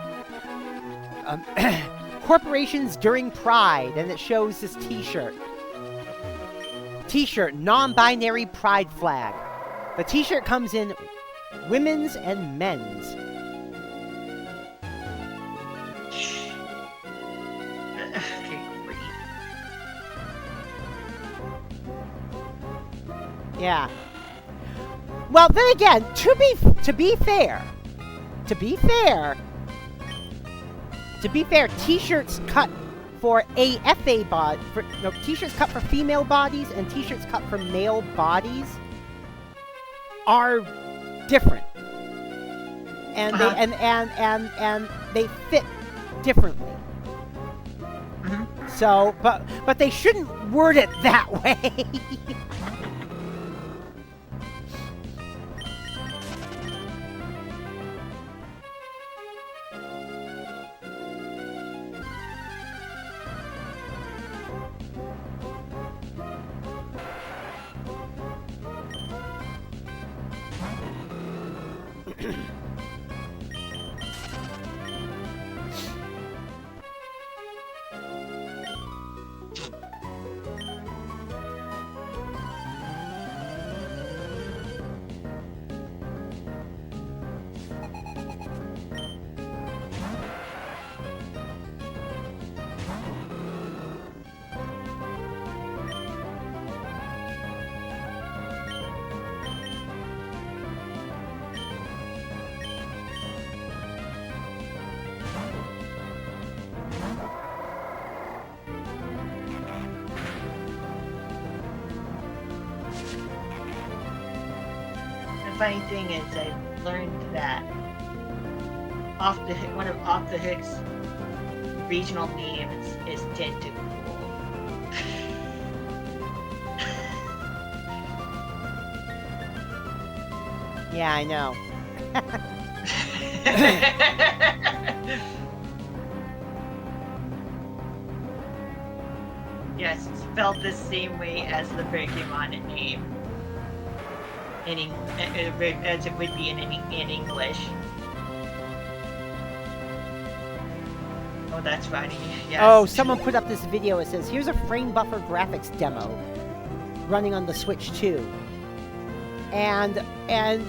Corporations during Pride, and it shows this t-shirt. T-shirt, non-binary pride flag. The t-shirt comes in women's and men's. Yeah. Well, then again, to be fair, t-shirts cut for AFA t-shirts cut for female bodies and t-shirts cut for male bodies are different. And they fit differently. So, but they shouldn't word it that way. funny thing is, I've learned that one of Off the Hook's regional memes is tentacle. Yeah, I know. Yes, it's spelled the same way as the Pokemon name. As it would be in English. Oh, that's funny. Yes. Oh, someone put up this video. It says, here's a frame buffer graphics demo running on the Switch 2. And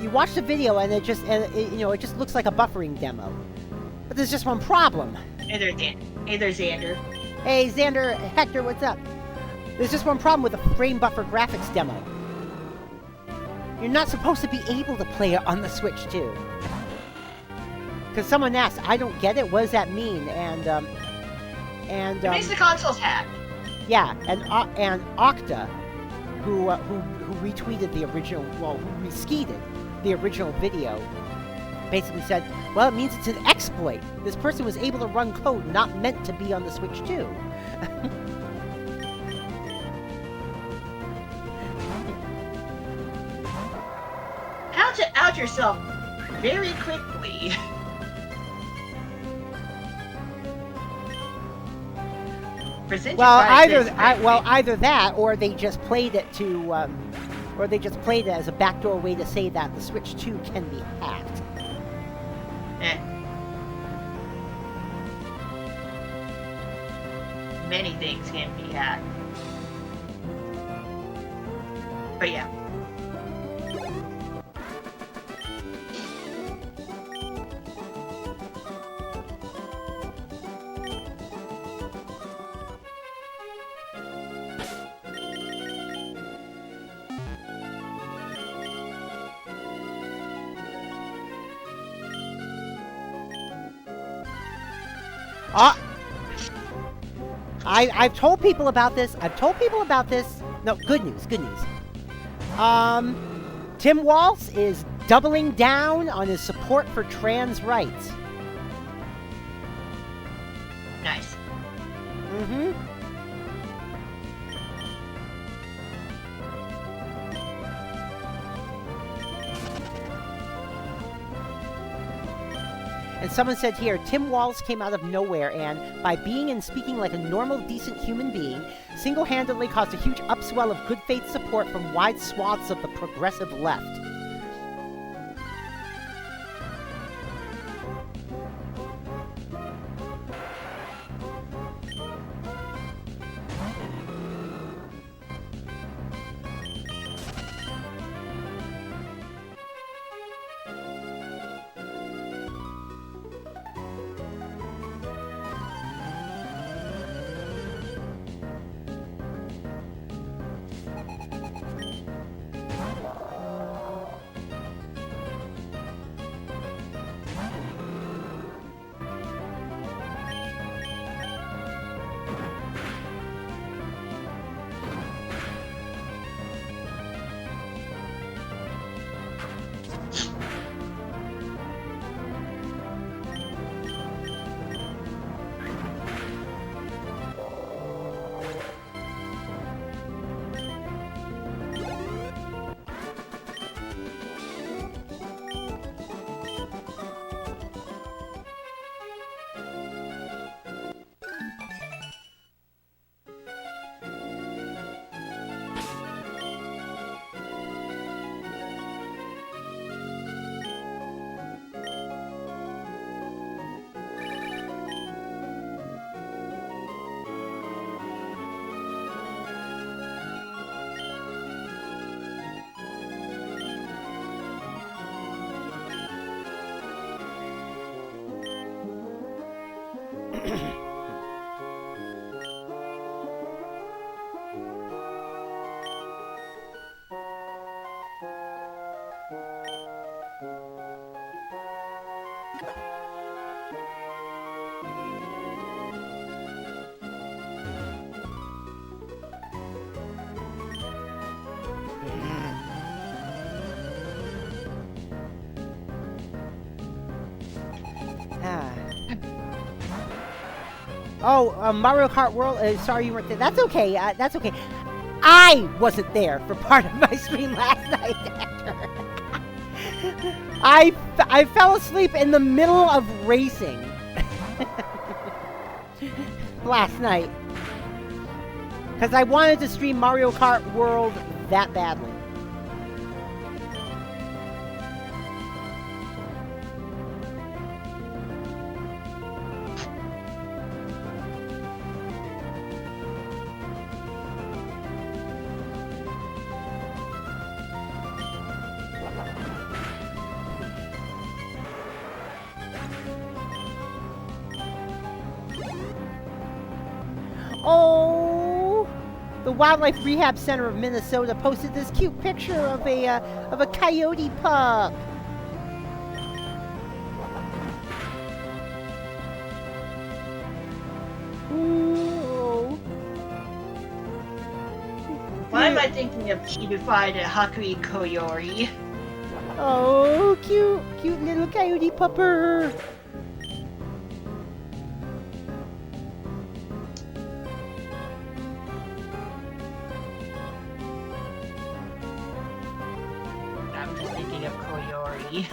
you watch the video and it just looks like a buffering demo. But there's just one problem. Hey there, Xander. Hey, Xander, Hector, what's up? There's just one problem with the frame buffer graphics demo. You're not supposed to be able to play it on the Switch 2. Because someone asked, I don't get it, what does that mean? It makes the consoles hack. Yeah, and Octa, who retweeted the original, well, who reskeeted the original video, basically said, well, it means it's an exploit. This person was able to run code not meant to be on the Switch 2. How to out yourself very quickly. Well, either that, or they just played it as a backdoor way to say that the Switch 2 can be hacked. Many things can be hacked. But yeah. I've told people about this. No, good news. Tim Waltz is doubling down on his support for trans rights. Nice. Mm-hmm. And someone said here, Tim Walz came out of nowhere and, by being and speaking like a normal, decent human being, single-handedly caused a huge upswell of good faith support from wide swaths of the progressive left. Oh, Mario Kart World. Sorry you weren't there. That's okay. That's okay. I wasn't there for part of my stream last night. I fell asleep in the middle of racing last night because I wanted to stream Mario Kart World that badly. Oh, the Wildlife Rehab Center of Minnesota posted this cute picture of a coyote pup. Ooh. Why am I thinking of Chibified Hakui Koyori? Oh, cute little coyote pupper. I'm just thinking of Koyori.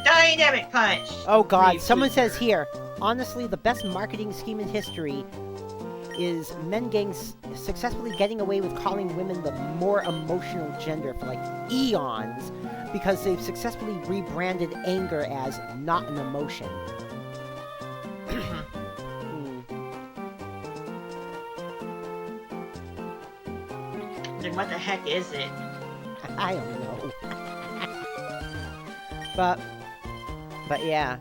Dynamic Punch! Oh god, someone says here, honestly, the best marketing scheme in history is men gangs successfully getting away with calling women the more emotional gender for like eons because they've successfully rebranded anger as not an emotion. Then what the heck is it? I don't know. But yeah.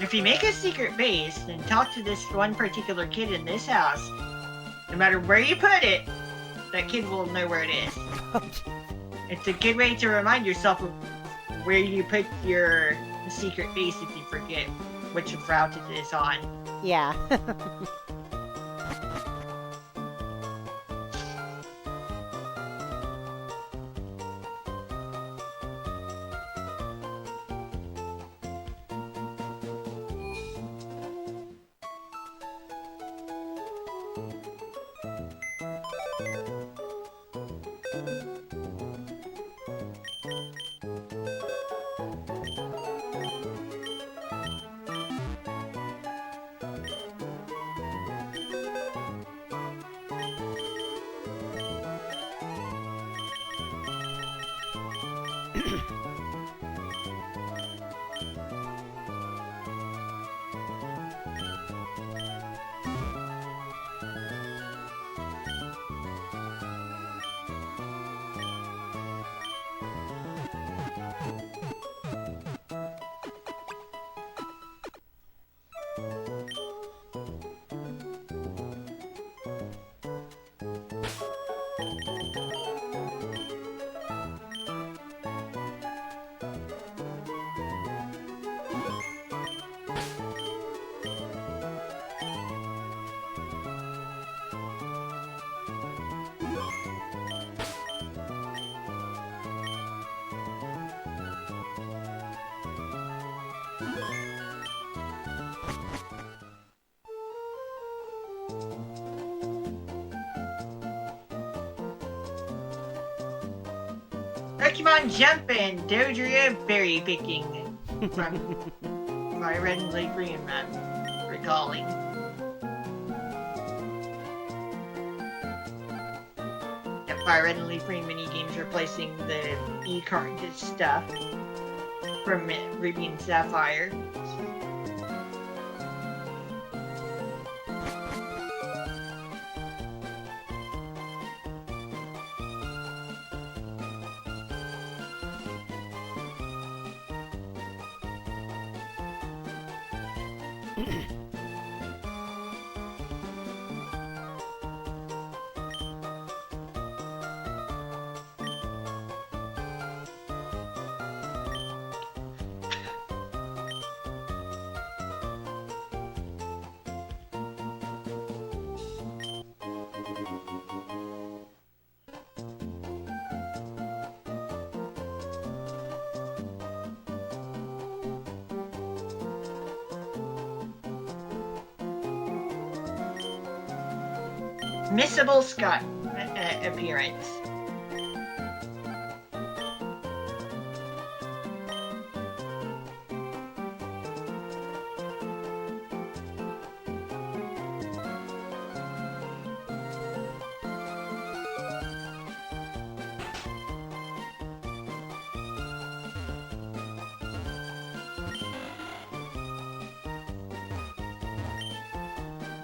If you make a secret base and talk to this one particular kid in this house, no matter where you put it, that kid will know where it is. It's a good way to remind yourself of where you put your secret base if you forget which route it is on. Yeah. Pokemon Jumpin', Dodrio Berry Picking from my Red and Blue Green, I'm recalling. Yep, my Red and Blue Green minigames replacing the e-card stuff from Ruby and Sapphire. Missable Scott appearance.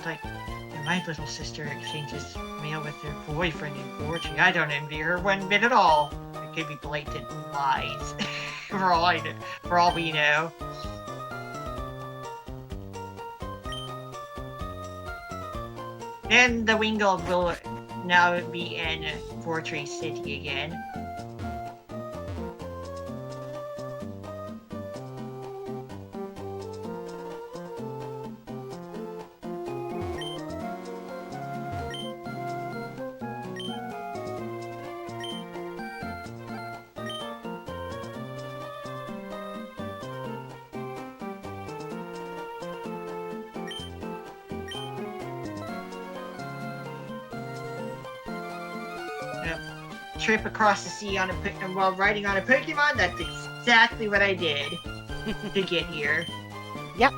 Like, my little sister exchanges mail with her boyfriend in poetry. I don't envy her one bit at all. It could be blatant lies, for all we know. And the Wingull will now be in Fortress City again. Trip across the sea on while riding on a Pokemon. That's exactly what I did to get here. Yep.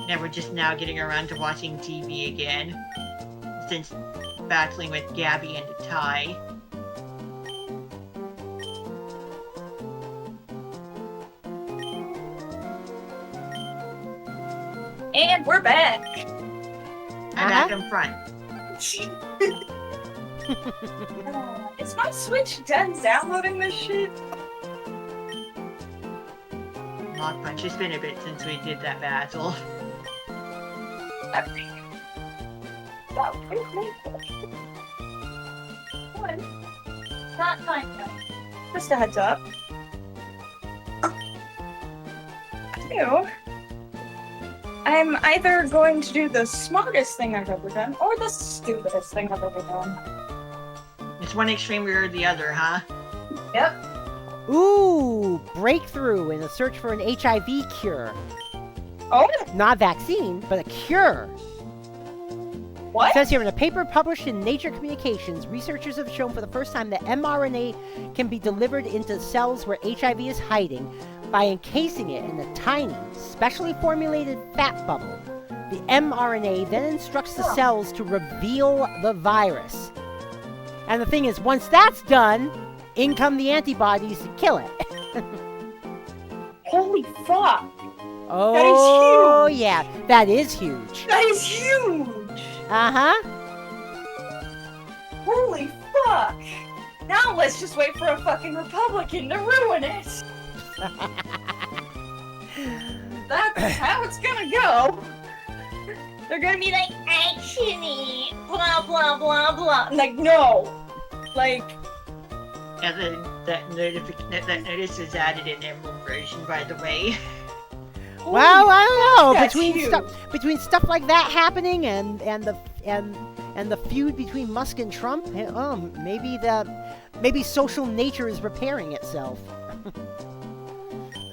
And we're just now getting around to watching TV again, since battling with Gabby and Ty. And we're back. I'm back in front. Is my Switch done downloading this shit? Mod Punch. It's been a bit since we did that battle. That was one. Not time though. Just a heads up. Two. I'm either going to do the smartest thing I've ever done or the stupidest thing I've ever done. It's one extreme or the other, huh? Yep. Ooh, breakthrough in the search for an HIV cure. Oh? Not vaccine, but a cure. What? It says here, in a paper published in Nature Communications, researchers have shown for the first time that mRNA can be delivered into cells where HIV is hiding by encasing it in a tiny, specially formulated fat bubble. The mRNA then instructs the cells to reveal the virus. And the thing is, once that's done, in come the antibodies to kill it. Holy fuck! Oh, that is huge. Yeah, that is huge. That is huge! Uh-huh. Holy fuck! Now let's just wait for a fucking Republican to ruin it! That's how it's gonna go! They're gonna be like, actually, blah blah blah blah. Like, no! Like... And then that notice is added in Emerald version, by the way. Well, I don't know. That's Between stuff like that happening and the feud between Musk and Trump, maybe social nature is repairing itself.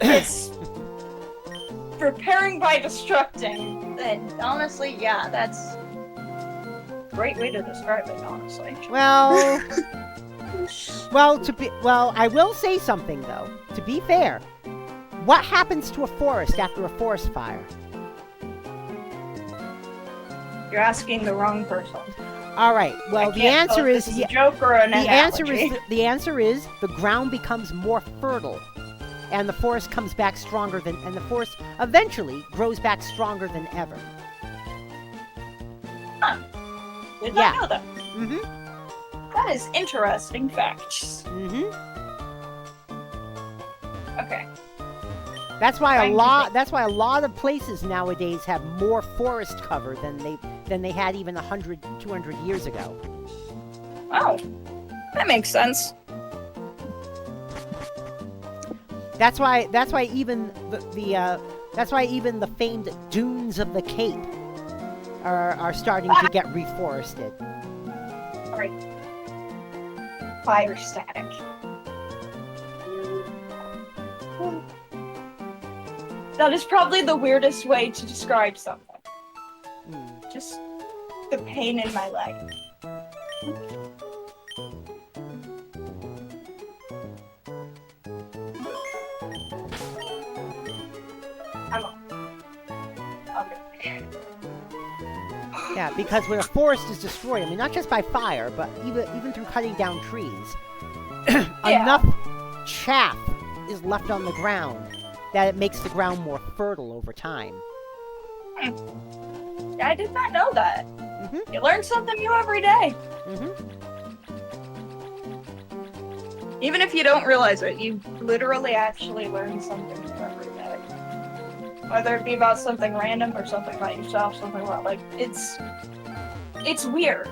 It's repairing by destructing. And honestly, yeah, that's a great way to describe it, honestly. Well, I will say something though. To be fair, what happens to a forest after a forest fire? You're asking the wrong person. All right. Well, the answer is a joke or an analogy. The answer is the ground becomes more fertile, and the forest comes back stronger and the forest eventually grows back stronger than ever. Huh. Did not know that. Mm-hmm. That is interesting facts. Mm-hmm. Okay. That's why a lot of places nowadays have more forest cover than they had even 100, 200 years ago. Oh, that makes sense. That's why even the famed dunes of the Cape are starting to get reforested. All right. Fire static. That is probably the weirdest way to describe something. Just the pain in my leg. I'm on. Okay. Yeah, because when a forest is destroyed, I mean, not just by fire, but even through cutting down trees, enough chaff is left on the ground that it makes the ground more fertile over time. I did not know that. Mm-hmm. You learn something new every day. Mm-hmm. Even if you don't realize it, you literally actually learn something new every day. Whether it be about something random or something about yourself, something about, like, it's weird.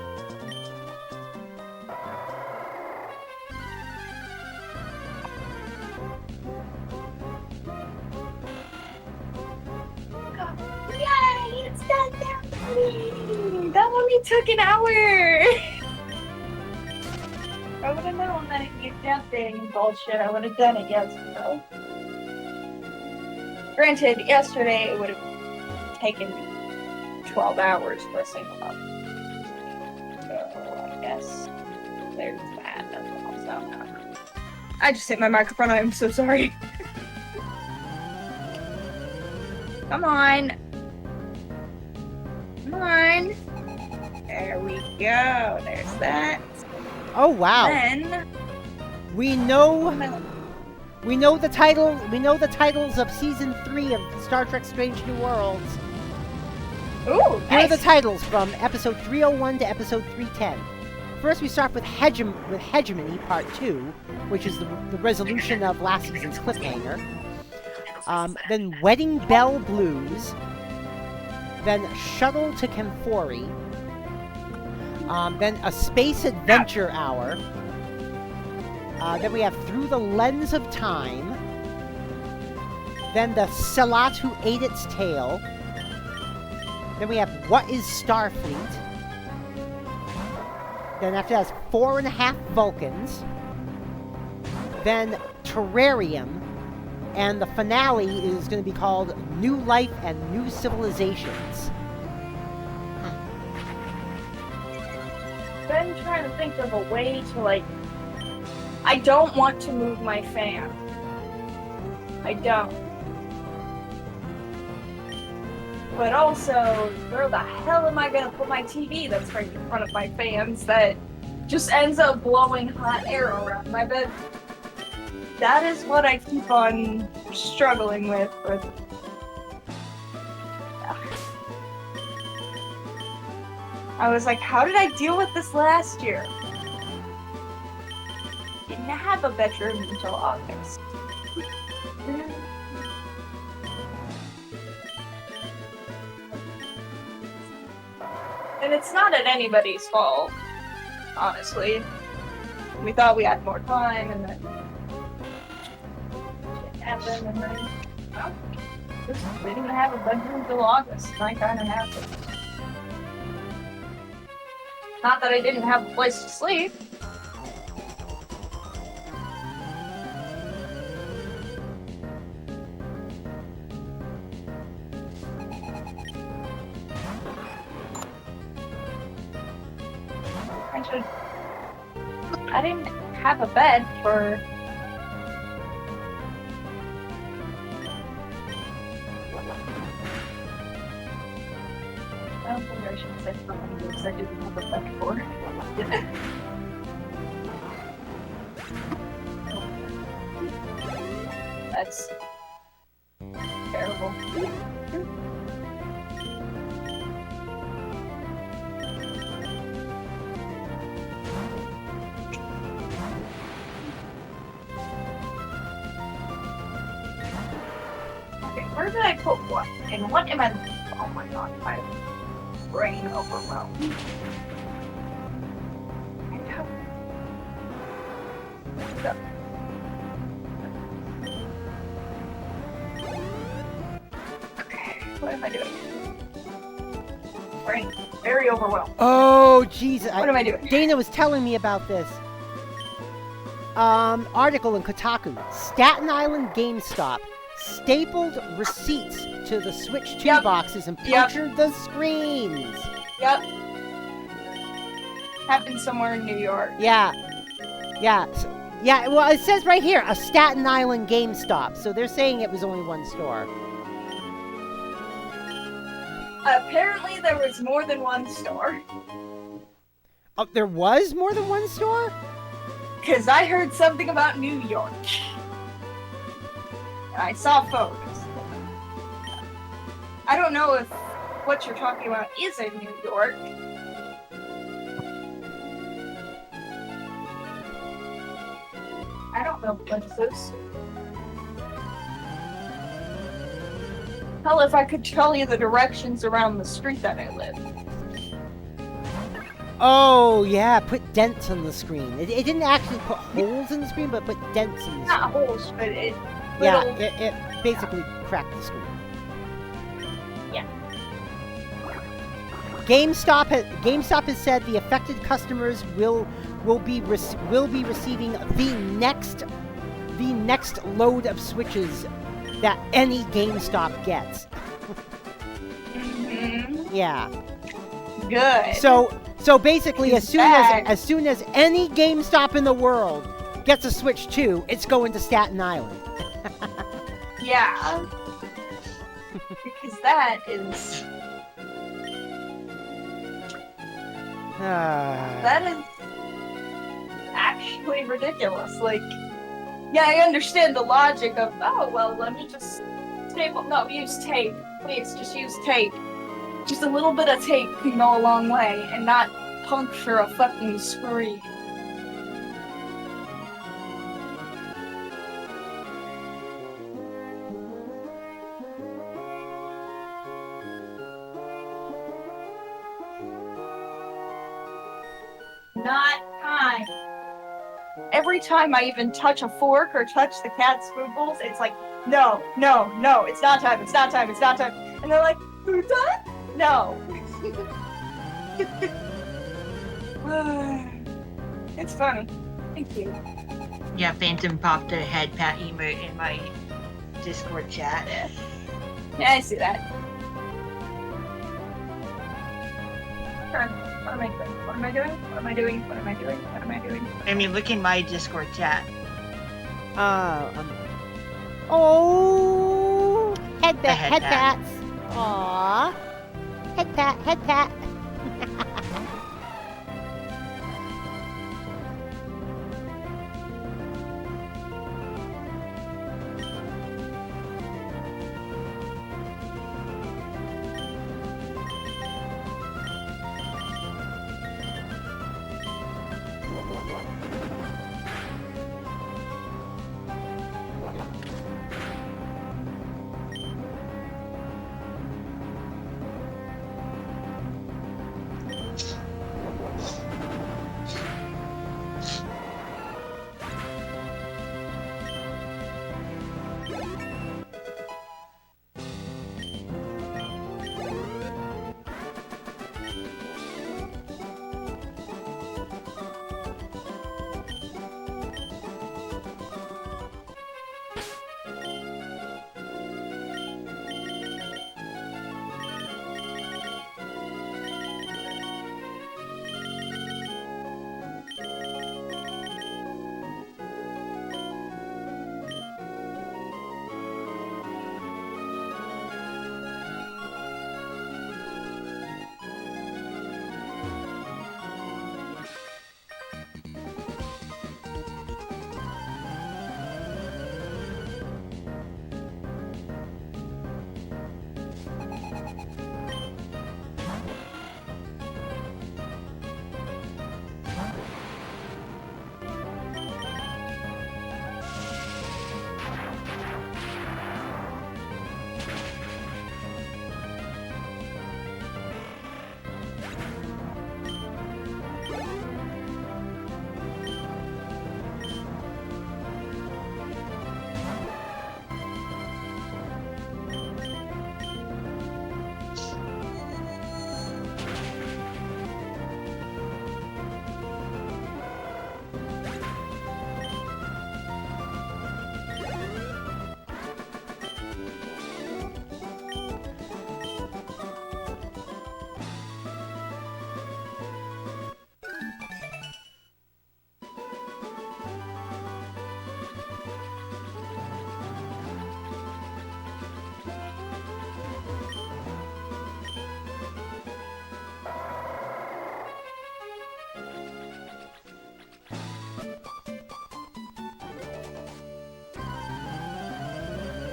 Yay! It's done now! That only took an hour! I would have known that it'd be jumping and bullshit. I would have done it yesterday. Granted, yesterday it would have taken me 12 hours for a single up. So, I guess there's that. That's also. I just hit my microphone. I'm so sorry. Come on. Come on. There we go. There's that. Oh wow. Then we know the title. We know the titles of season 3 of Star Trek: Strange New Worlds. Ooh, Here are nice. the titles from episode 301 to episode 310. First, we start with Hegemony Part 2, which is the resolution of last season's cliffhanger. Then Wedding Bell Blues. Then Shuttle to Kemphori. Then A Space Adventure Hour. Then we have Through the Lens of Time. Then The Sellat Who Ate Its Tail. Then we have What is Starfleet? Then after that is 4.5 Vulcans. Then Terrarium. And the finale is going to be called New Life and New Civilizations. Been trying to think of a way to, like, I don't want to move my fan. I don't. But also, where the hell am I gonna put my TV that's right in front of my fans that just ends up blowing hot air around my bed? That is what I keep on struggling with. I was like, how did I deal with this last year? Didn't have a bedroom until August. And it's not at anybody's fault, honestly. We thought we had more time, and then shit happened, and then... Oh. They didn't have a bedroom till August, and I kind of have it. Not that I didn't have a place to sleep. I didn't have a bed for... I don't think I should say how many years I didn't have a bed for. That's terrible. Where did I put what? And what am I... Oh my god, my brain overwhelmed. Okay, what am I doing? Brain very overwhelmed. Oh, jeez. What am I doing? Dana was telling me about this. Article in Kotaku. Staten Island GameStop stapled receipts to the Switch 2 boxes and punctured the screens. Yep. Happened somewhere in New York. Yeah. Yeah. Yeah, well, it says right here, a Staten Island GameStop. So they're saying it was only one store. Apparently there was more than one store. Oh, there was more than one store? Because I heard something about New York. I saw photos. I don't know if what you're talking about is in New York. I don't know places. Hell, if I could tell you the directions around the street that I live. Oh, yeah, put dents on the screen. It didn't actually put holes in the screen, but put dents in the screen. Not holes, but it... Yeah, it basically cracked the screen. Yeah. GameStop has said the affected customers will be receiving the next load of Switches that any GameStop gets. Mm-hmm. Yeah. Good. So basically, as soon as any GameStop in the world gets a Switch 2, it's going to Staten Island. Yeah. Because that is... That is actually ridiculous. Like, yeah, I understand the logic of, oh, well, let me just staple... No, use tape. Please, just use tape. Just a little bit of tape can go a long way and not puncture a fucking screen. Not time. Every time I even touch a fork or touch the cat's food bowls, it's like, no, no, no, it's not time, it's not time, it's not time. And they're like, food time? No. It's funny. Thank you. Yeah, Phantom popped a head pat emote in my Discord chat. Yeah, I see that. What am I doing? What am I doing? What am I doing? What am I doing? What am I doing? I mean, look in my Discord chat. Oh, head pat. pats. Aww, head pat, head pat.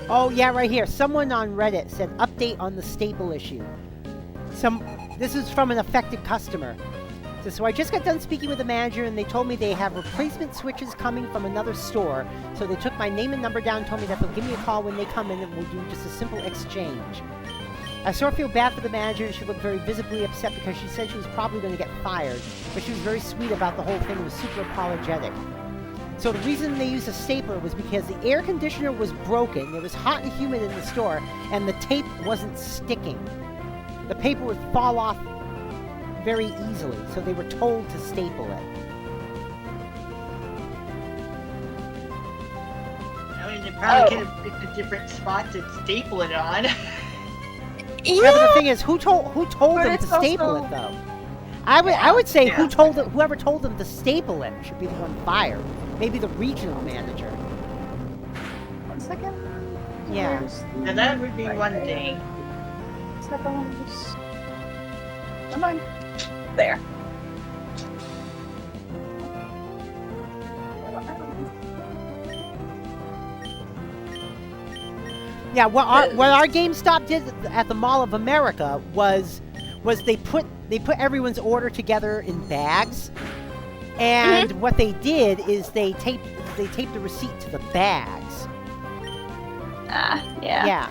Oh yeah, right here. Someone on Reddit said update on the staple issue. This is from an affected customer. So I just got done speaking with the manager, and they told me they have replacement switches coming from another store. So they took my name and number down, and told me that they'll give me a call when they come in, and we'll do just a simple exchange. I sort of feel bad for the manager, and she looked very visibly upset because she said she was probably going to get fired, but she was very sweet about the whole thing and was super apologetic. So the reason they used a stapler was because the air conditioner was broken, it was hot and humid in the store, and the tape wasn't sticking. The paper would fall off very easily, so they were told to staple it. I mean, they probably could have picked a different spot to staple it on. Yeah, but the thing is, who told them to staple it though? I would say whoever told them to staple it should be the one fired. Maybe the regional manager. 1 second. Yeah. Now that would be one thing. Come on. There. Yeah, what our GameStop did at the Mall of America was they put everyone's order together in bags, and what they did is they taped the receipt to the bags. Yeah. Yeah.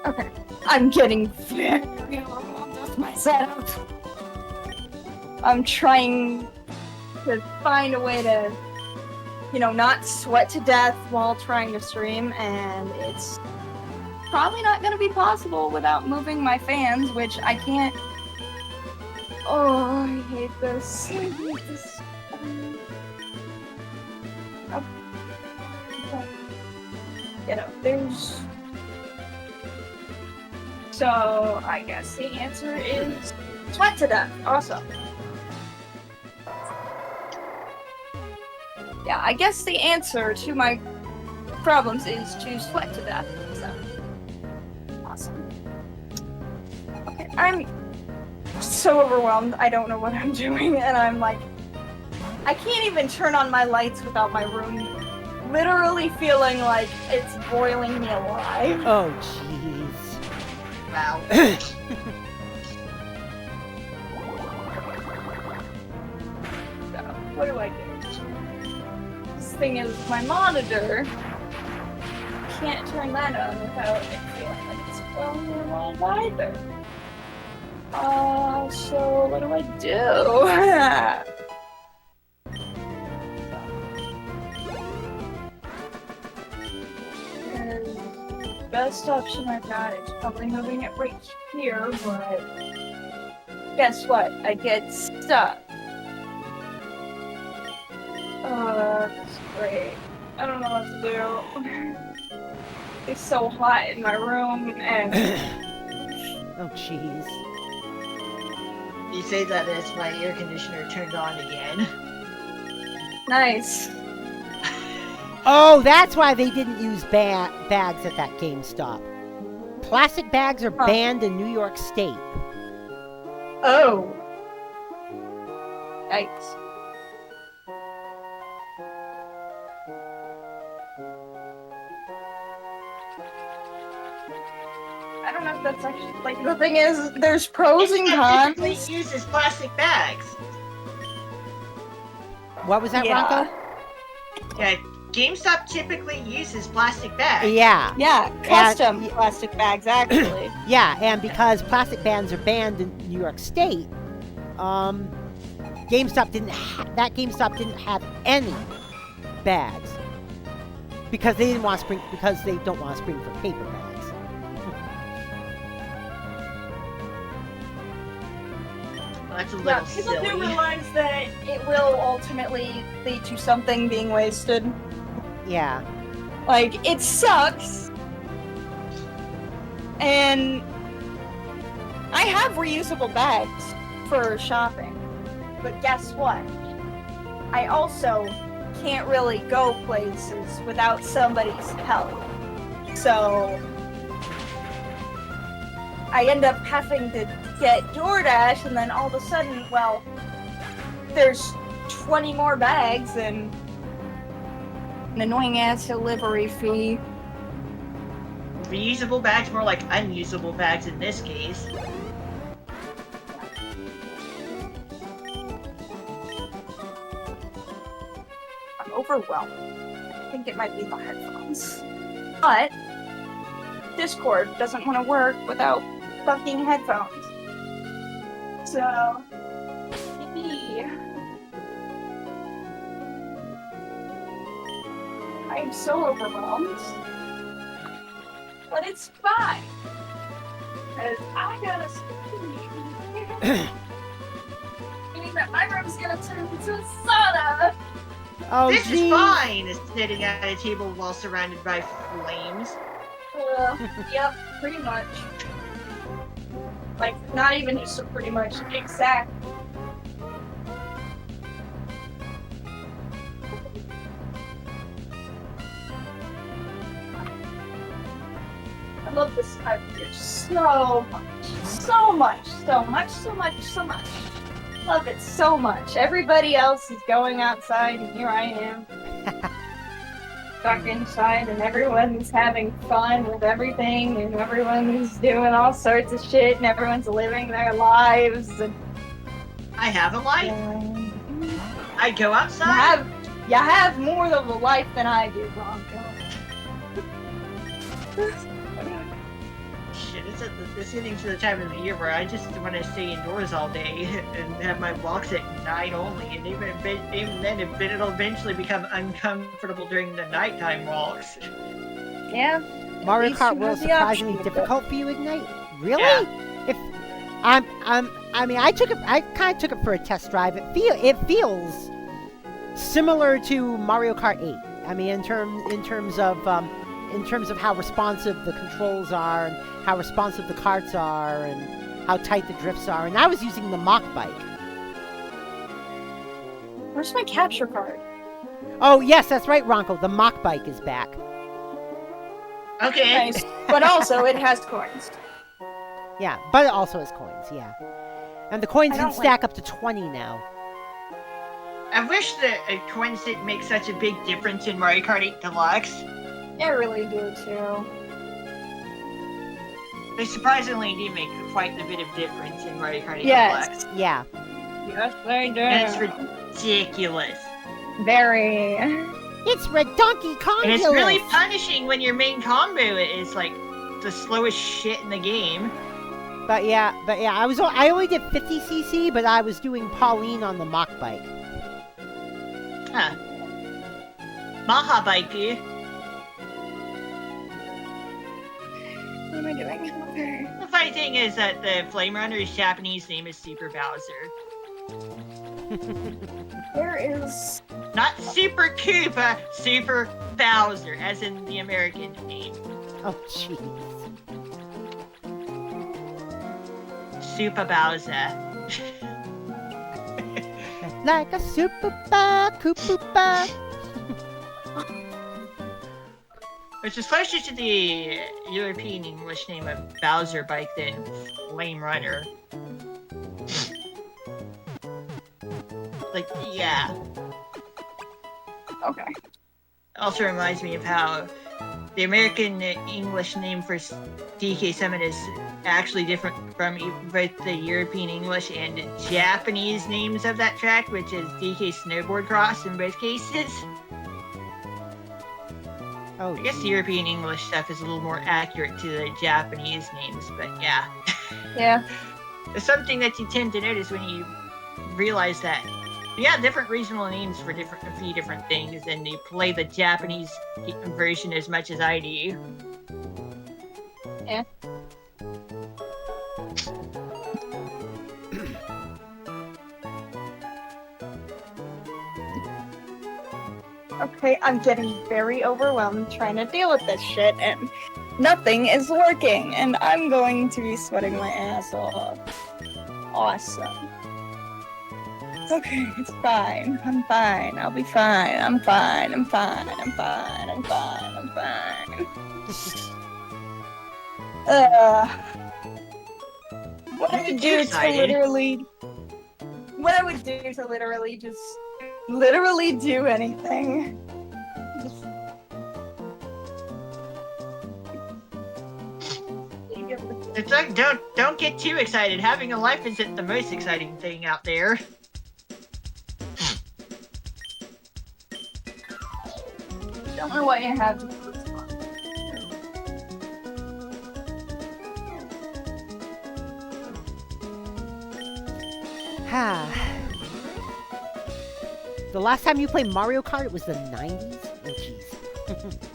Okay. I'm getting very overwhelmed with my setup. I'm trying to find a way to, not sweat to death while trying to stream, and it's probably not going to be possible without moving my fans, which I can't. Oh, I hate this. Oh. There's. So, I guess the answer is sweat to death. Awesome. Yeah, I guess the answer to my problems is to sweat to death. So, awesome. Okay, I'm so overwhelmed. I don't know what I'm doing, and I'm like, I can't even turn on my lights without my room literally feeling like it's boiling me alive. Oh, jeez. Wow. So, what do I do? This thing is my monitor. Can't turn that on without it feeling like it's boiling me alive either. So what do I do? Best option I've got is probably moving it right here, but guess what? I get stuck. That's great. I don't know what to do. It's so hot in my room, and Oh, jeez. You say that as my air conditioner turned on again. nice. Oh, that's why they didn't use bags at that GameStop. Plastic bags are banned in New York State. Oh. Yikes. I don't know if that's actually, like, the thing is, there's pros and cons. It uses plastic bags. What was that, Ranko? Yeah, GameStop typically uses plastic bags. Yeah. Yeah, custom plastic bags, actually. Yeah, and because plastic bags are banned in New York State, GameStop didn't have any bags because they don't want to spring for paper bags. That's a little people silly. do realize that it will ultimately lead to something being wasted. Yeah. Like, it sucks. And I have reusable bags for shopping. But guess what? I also can't really go places without somebody's help. So I end up having to get DoorDash, and then all of a sudden, well, there's 20 more bags, and an annoying-ass delivery fee. Reusable bags, more like unusable bags in this case. I'm overwhelmed. I think it might be the headphones. But Discord doesn't want to work without fucking headphones. So, maybe I am so overwhelmed. But it's fine. Because I gotta sleep. Meaning that my room's gonna turn into a sauna. Oh, This geez. is fine, sitting at a table while surrounded by flames. Yep, pretty much. Like, not even just pretty much, exact. I love this type of dish so much. So much, so much, so much, so much. Love it so much. Everybody else is going outside and here I am. Stuck inside and everyone's having fun with everything and everyone's doing all sorts of shit and everyone's living their lives and I have a life. I go you outside. have more of a life than I do, Bronco. Shit, it's getting to the time of the year where I just want to stay indoors all day and have my walks at night only, and even then, it'll eventually become uncomfortable during the nighttime walks. Yeah. Mario least Kart you World have the option surprisingly with difficult for you at night? Really? Yeah. If I mean, I kind of took it for a test drive. It feels similar to Mario Kart 8. I mean, in terms of how responsive the controls are and how responsive the carts are and how tight the drifts are. And I was using the mock bike. Where's my capture card? Oh yes, that's right, Ronko. The mock bike is back. Okay. Nice. But also, it has coins. Yeah, but it also has coins. Yeah, and the coins I can don't stack up to 20 now. I wish that coins didn't make such a big difference in Mario Kart 8 Deluxe. I really do too. They surprisingly do make quite a bit of difference in Mario Kart 8 Yes. Deluxe. Yeah. Yes, they do. And it's ridiculous. Very. It's Red Donkey Kong. And it's really punishing when your main combo is like the slowest shit in the game. But yeah, I only did 50cc, but I was doing Pauline on the mock bike. Huh. Maha Bike. What am I doing? Okay. The funny thing is that the Flame Runner's Japanese name is Super Bowser. There is. Not Super Koopa, Super Bowser, as in the American name. Oh jeez. Super Bowser. Like a super bar, Koopa. Which is closer to the European English name of Bowser Bike than Flame Runner. Like, yeah. Okay. Also reminds me of how the American English name for DK Summit is actually different from both the European English and Japanese names of that track, which is DK Snowboard Cross in both cases. Oh, I guess the European English stuff is a little more accurate to the Japanese names, but yeah. Yeah. It's something that you tend to notice when you realize that you have different regional names for a few different things, and you play the Japanese version as much as I do. Yeah. Okay, I'm getting very overwhelmed trying to deal with this shit, and nothing is working, and I'm going to be sweating my ass off. Awesome. Okay, it's fine. I'm fine. I'll be fine. I'm fine. I'm fine. I'm fine. I'm fine. I'm fine. What I would do to literally... What I would do to literally just... Literally do anything It's like, don't get too excited. Having a life isn't the most exciting thing out there. Don't know what you have. The last time you played Mario Kart, it was the 90s? Oh, jeez.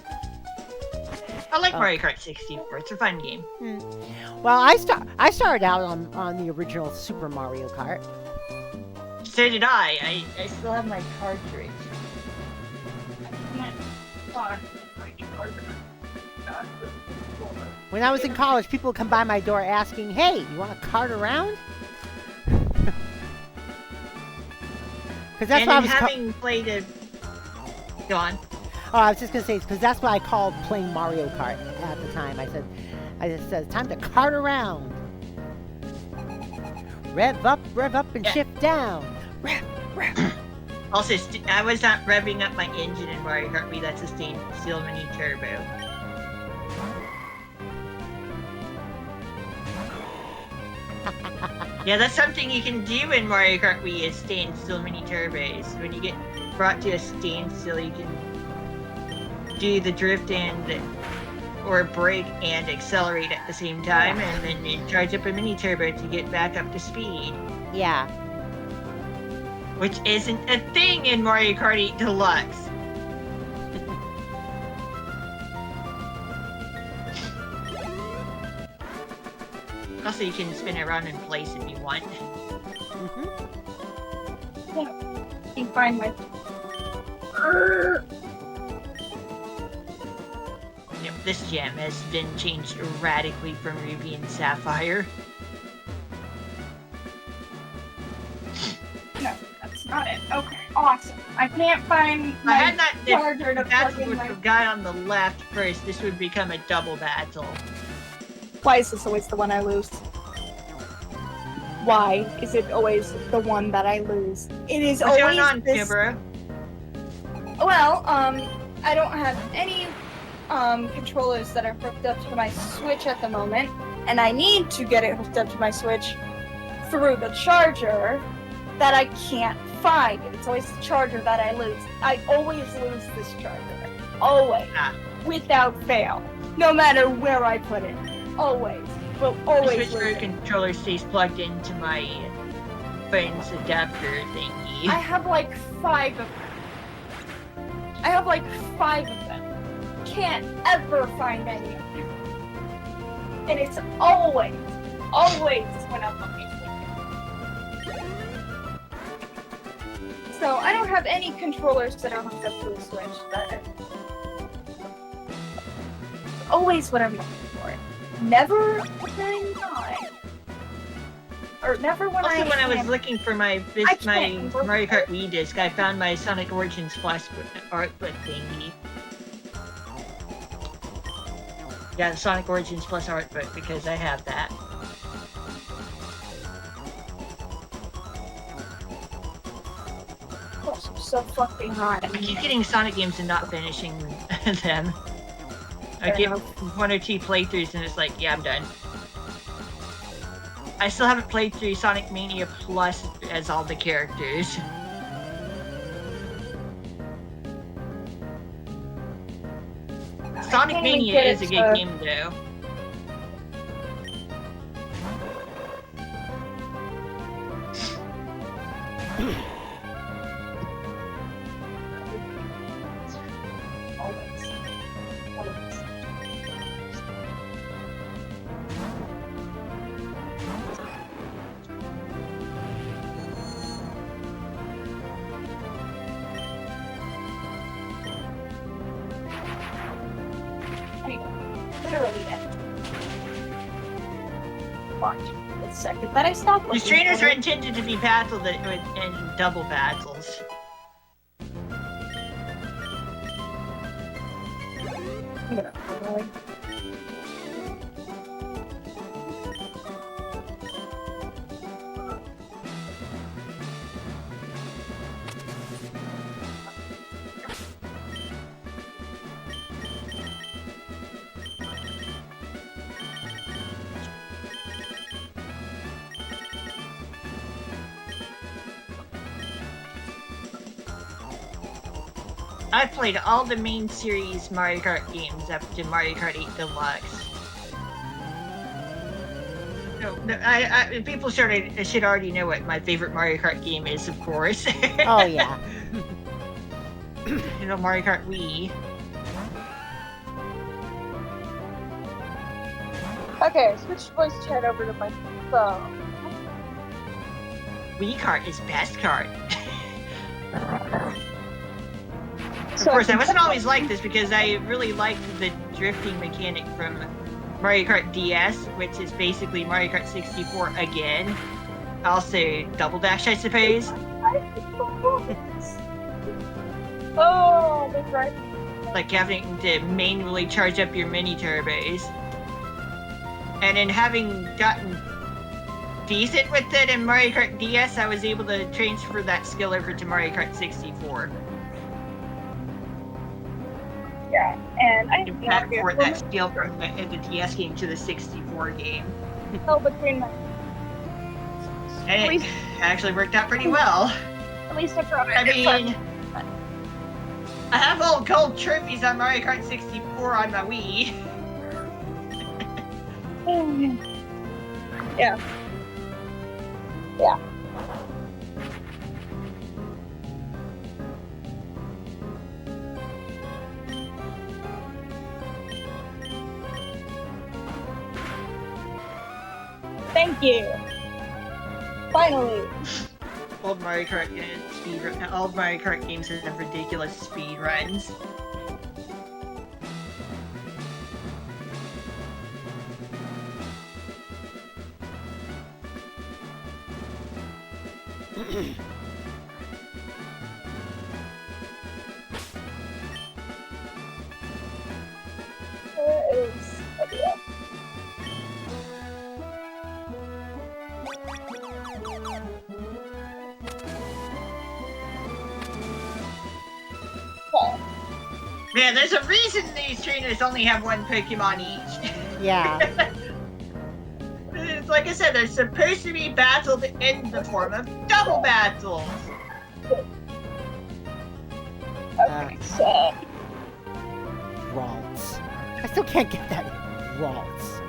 I like Mario Kart 64. It's a fun game. Well, I started out on the original Super Mario Kart. So did I. I still have my cartridge. When I was in college, people would come by my door asking, "Hey, you want to kart around?" Because that's what I was having played a... Go on. Oh, I was just gonna say, because that's what I called playing Mario Kart at the time. I just said, time to kart around. Rev up, and shift down. Rev. Also, I was not revving up my engine in Mario Kart Wii. That's a steel mini turbo. Yeah, that's something you can do in Mario Kart Wii is standstill mini turbos. When you get brought to a standstill, you can do the drift or brake and accelerate at the same time, and then you charge up a mini turbo to get back up to speed. Yeah. Which isn't a thing in Mario Kart 8 Deluxe. Also, you can spin it around in place if you want. Yeah. You find my... Yep, this gem has been changed radically from Ruby and Sapphire. No, that's not it. Okay, awesome. I can't find my charger to plug in my... If the guy on the left first, this would become a double battle. Why is this always the one I lose? Why is it always the one that I lose? It is What's always going on, this... Kibra? Well, I don't have any controllers that are hooked up to my Switch at the moment, and I need to get it hooked up to my Switch through the charger that I can't find. It's always the charger that I lose. I always lose this charger. Always. Without fail. No matter where I put it. Always. Will always the Switch controller stays plugged into my phone's adapter thingy. I have like 5 of them. Can't ever find any of them. And it's always when I'm looking for them. So I don't have any controllers that are hooked up to the Switch. That always what I'm looking for. Never when not. Or never when also, when I was looking for my Mario Kart Wii disc, I found my Sonic Origins Plus art book thingy. Yeah, the Sonic Origins Plus art book, because I have that. Oh, so fucking hot. I keep getting Sonic games and not finishing them. I get 1 or 2 playthroughs and it's like, yeah, I'm done. I still haven't played through Sonic Mania Plus as all the characters. Sonic Mania is a good game though. Second that I stopped. These trainers are intended to be battled in double battles. I played all the main series Mario Kart games up to Mario Kart 8 Deluxe. People should already know what my favorite Mario Kart game is, of course. Oh yeah. You know, Mario Kart Wii. Okay, switch voice chat over to my phone. Wii Kart is best kart. So Of course, I wasn't always like this because I really liked the drifting mechanic from Mario Kart DS, which is basically Mario Kart 64 again. Also, Double Dash, I suppose. Oh, that's right. Like having to manually charge up your mini turbos. And in having gotten decent with it in Mario Kart DS, I was able to transfer that skill over to Mario Kart 64. Yeah, and I In fact, for that skill from the DS game to the 64 game. fell between my. And it actually worked out pretty well. At least I brought it. I mean, I have all gold trophies on Mario Kart 64 on my Wii. Yeah. Yeah. Thank you. Finally. All Mario Kart games have ridiculous speed runs. Where is Olivia? Man, there's a reason these trainers only have one Pokemon each. Yeah. It's like I said, they're supposed to be battled in the form of double battles. Okay, so Ralts. I still can't get that. Ralts.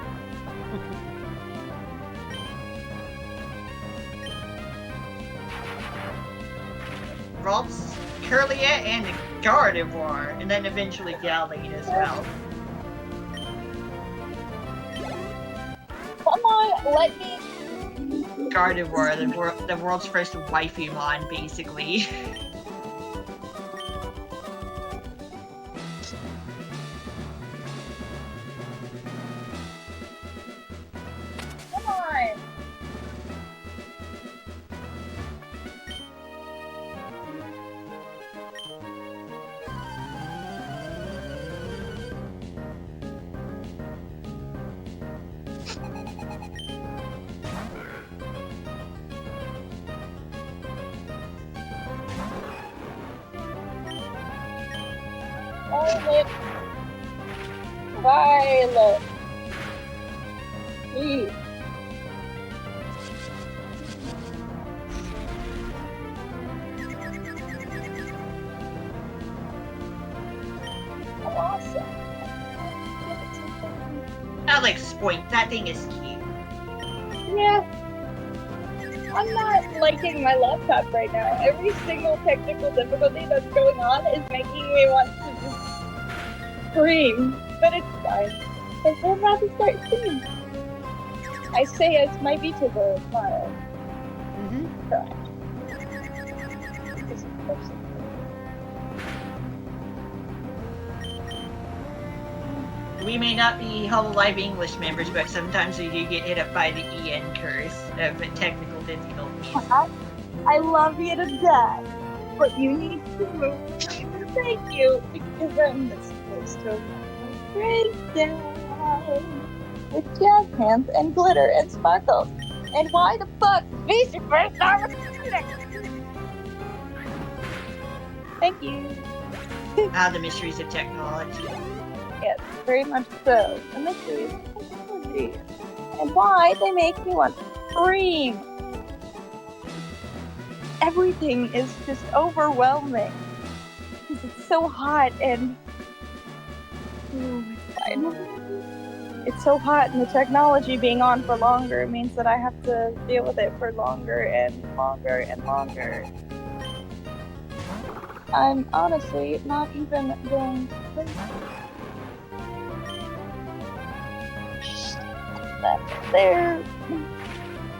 Ralts, Curlia, and Gardevoir, and then eventually Gallade as well. come on, let me. Gardevoir, the world's first Waifumon, basically. Come on. Violet. Violet. Please. Awesome. Alex Point, that thing is cute. Yeah. I'm not liking my laptop right now. Every single technical difficulty that's going on is making me want to just scream. But it's fine. Because we're about to start soon. I say as my VTuber tomorrow. Mm-hmm. Correct. This is close. We may not be Hololive English members, but sometimes we do get hit up by the EN curse of technical difficulties. I love you to death, but you need to move. Thank you, because I'm supposed to break down with jazz hands and glitter and sparkles. And why the fuck is your first time recording? Thank you. The mysteries of technology. Yes, very much so. The mystery of technology. And why they make me want to scream. Everything is just overwhelming. It's so hot and it's fine. It's so hot, and the technology being on for longer means that I have to deal with it for longer and longer and longer. I'm honestly not even going to play that there.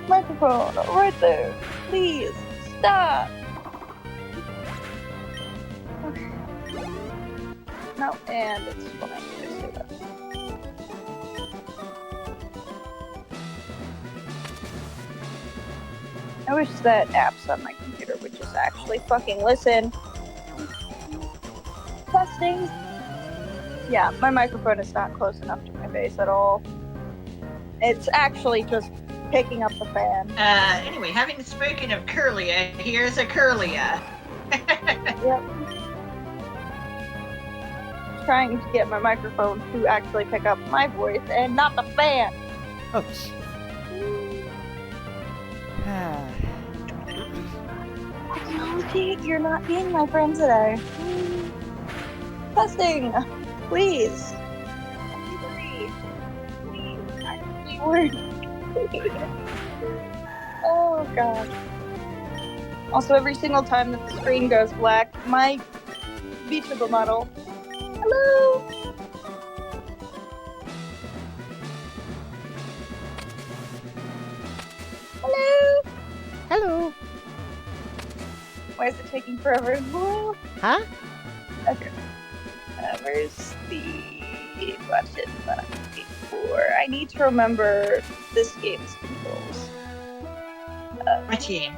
Microphone right there. Please stop. Okay. No, and it's fine. Just do that. I wish that apps on my computer would just actually fucking listen. Testing. Yeah, my microphone is not close enough to my face at all. It's actually just picking up the fan. Anyway, having spoken of Curlia, here's a Curlia. Yep. Trying to get my microphone to actually pick up my voice and not the fan. Oops. Technology, you're not being my friend today. Testing, please. Please, actually work. Oh god. Also, every single time that the screen goes black, my beachable model. Hello. Hello. Hello. Why is it taking forever? Hello. Huh? Okay. Where's the button that I'm looking for? I need to remember this game's controls. Which game?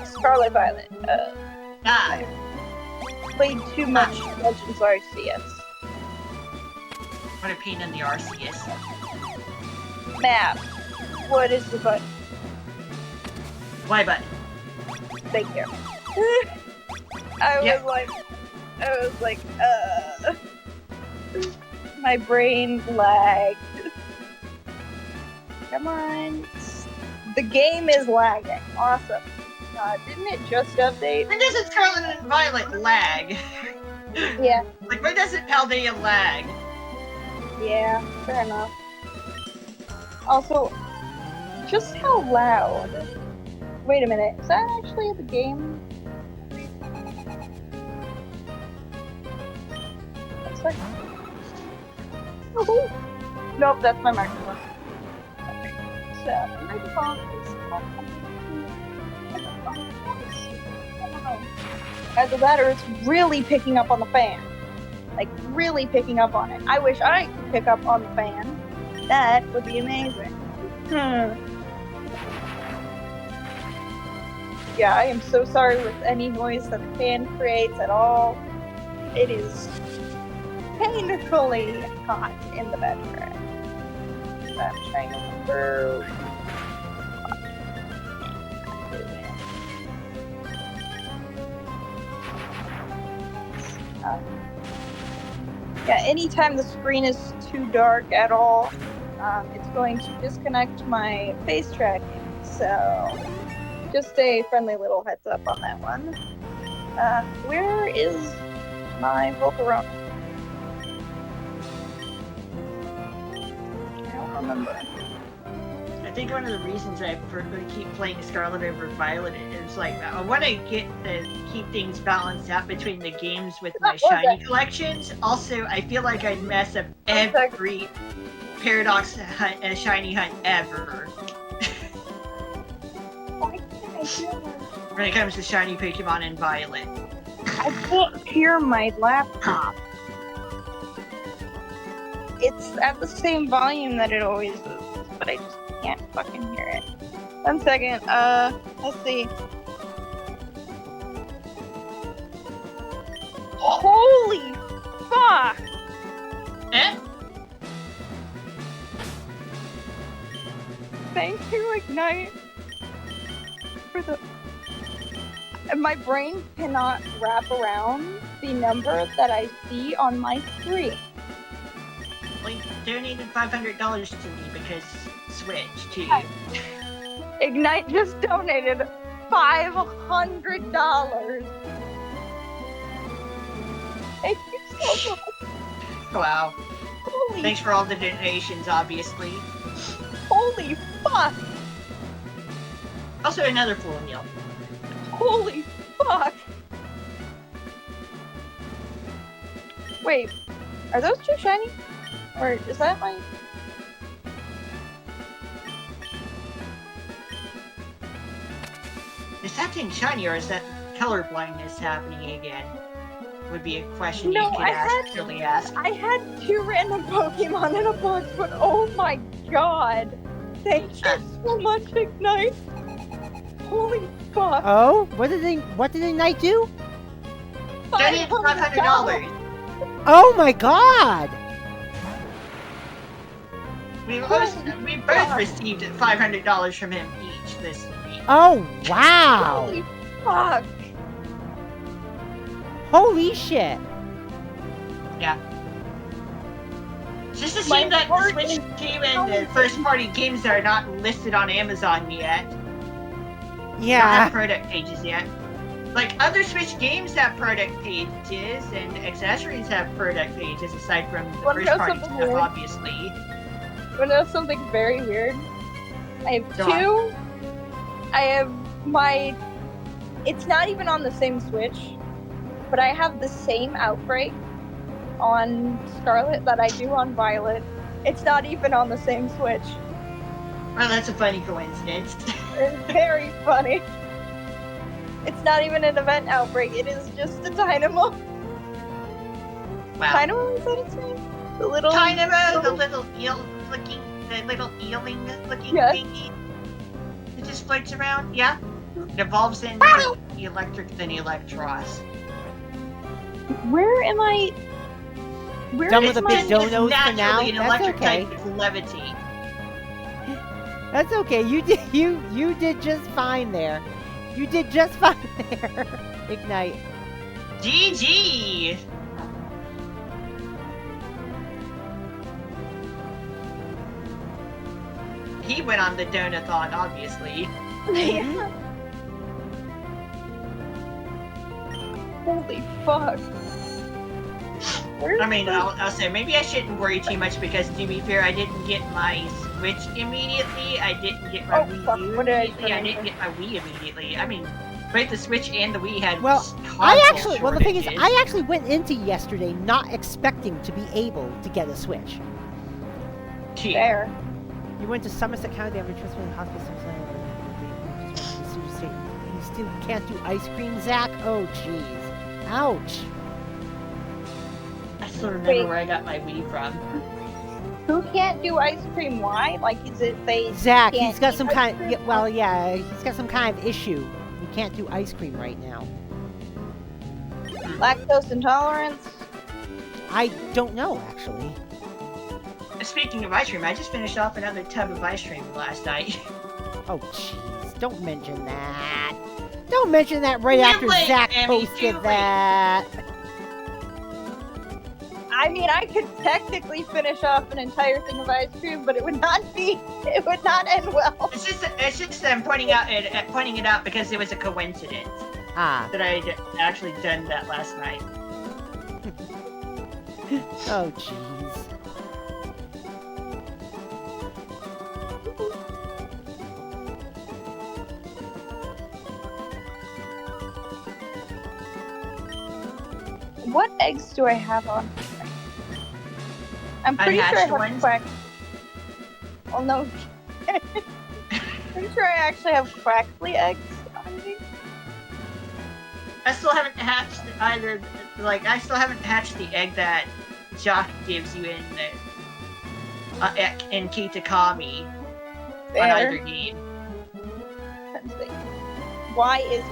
Scarlet Violet. Ah, I played too much Legends Arceus. what a pain in the Arceus. Map. What is the button? Why button? Thank you. I was like, my brain lagged. Come on. The game is lagging. Awesome. Didn't it just update? When does it Scarlet and Violet lag? Yeah. Like, when does it Paldea lag? Yeah, fair enough. Also, just how loud? Wait a minute, is that actually the game? Looks like... Nope, that's my microphone. Okay. So, microphone is... Either that or it's really picking up on the fan. Like, really picking up on it. I wish I could pick up on the fan. That would be amazing. Yeah, I am so sorry with any noise that the fan creates at all. It is painfully hot in the bedroom. I'm trying to remember. Yeah, anytime the screen is too dark at all, it's going to disconnect my face tracking. So, just a friendly little heads up on that one. Where is my Volcarona? I don't remember. I think one of the reasons I prefer to keep playing Scarlet over Violet is like I want to keep things balanced out between the games with my shiny collections. Also, I feel like I'd mess up every Paradox hunt and shiny hunt ever. When it comes to shiny Pokemon and Violet. I can't hear my laptop. It's at the same volume that it always is, but I just can't fucking hear it. 1 second, let's see. Holy fuck! Eh? Thank you, Ignite, for the... My brain cannot wrap around the number that I see on my screen. Well, you donated $500 to me because Switch, too. Ignite just donated $500. Thank you so much. Wow. Holy, Thanks for all the donations, obviously. holy fuck! Also, another full meal. Holy fuck! Wait, are those two shiny? Or is that my... Is that thing shiny, or is that color blindness happening again? Would be a question No, you could really ask. I had 2 random Pokemon in a box, but oh my god! Thank you so much, Ignite! Holy fuck! Oh, what did Ignite do? $500. Oh my god! We both received $500 from him each this week. Oh wow! Holy fuck! Holy shit! Yeah. It's just a shame that the Switch game and the first-party games are not listed on Amazon yet. Yeah. Don't have product pages yet. Like, other Switch games have product pages, and accessories have product pages, aside from the first-party stuff, weird? obviously. Wanna know something very weird? I have Go two. I have my... It's not even on the same Switch, but I have the same outbreak on Scarlet that I do on Violet. It's not even on the same Switch. Well, that's a funny coincidence. It's very funny. It's not even an event outbreak, it is just a Dynamo. Wow. Dynamo, is that its name? The little... Dynamo, the little eel-looking, the little eeling-looking thingy that just floats around, yeah? It evolves in the electric than Electros. Where am I... Where Done is with the my... big donos for now? Naturally an That's electric okay. type with levity. That's okay. You did just fine there. You did just fine there. Ignite. GG! He went on the donathon, obviously. Holy fuck. I mean, I'll say, maybe I shouldn't worry too much because, to be fair, I didn't get my Switch immediately. I didn't get my Wii U immediately. I didn't get my Wii immediately. I mean, both the Switch and the Wii had Well, the thing is, I actually went into yesterday not expecting to be able to get a Switch. Fair. You went to Somerset County, they have a transfer in the hospital. You still can't do ice cream, Zach? Oh, jeez. Ouch. I still remember where I got my Wii from. Who can't do ice cream? Why? Like, is it they... Zach, he's got some kind of... he's got some kind of issue. He can't do ice cream right now. Lactose intolerance? I don't know, actually. Speaking of ice cream, I just finished off another tub of ice cream last night. Oh, jeez. Don't mention that. Don't mention that right after Zach posted that. I mean, I could technically finish off an entire thing of ice cream, but it would not end well. It's just I'm pointing it out because it was a coincidence. That I'd actually done that last night. Oh, jeez. What eggs do I have on? I'm pretty sure I have quack. Oh no. Pretty sure I actually have Quaxley eggs on me. I still haven't hatched either. Like, I still haven't hatched the egg that Jock gives you in Kitakami on either game. Why is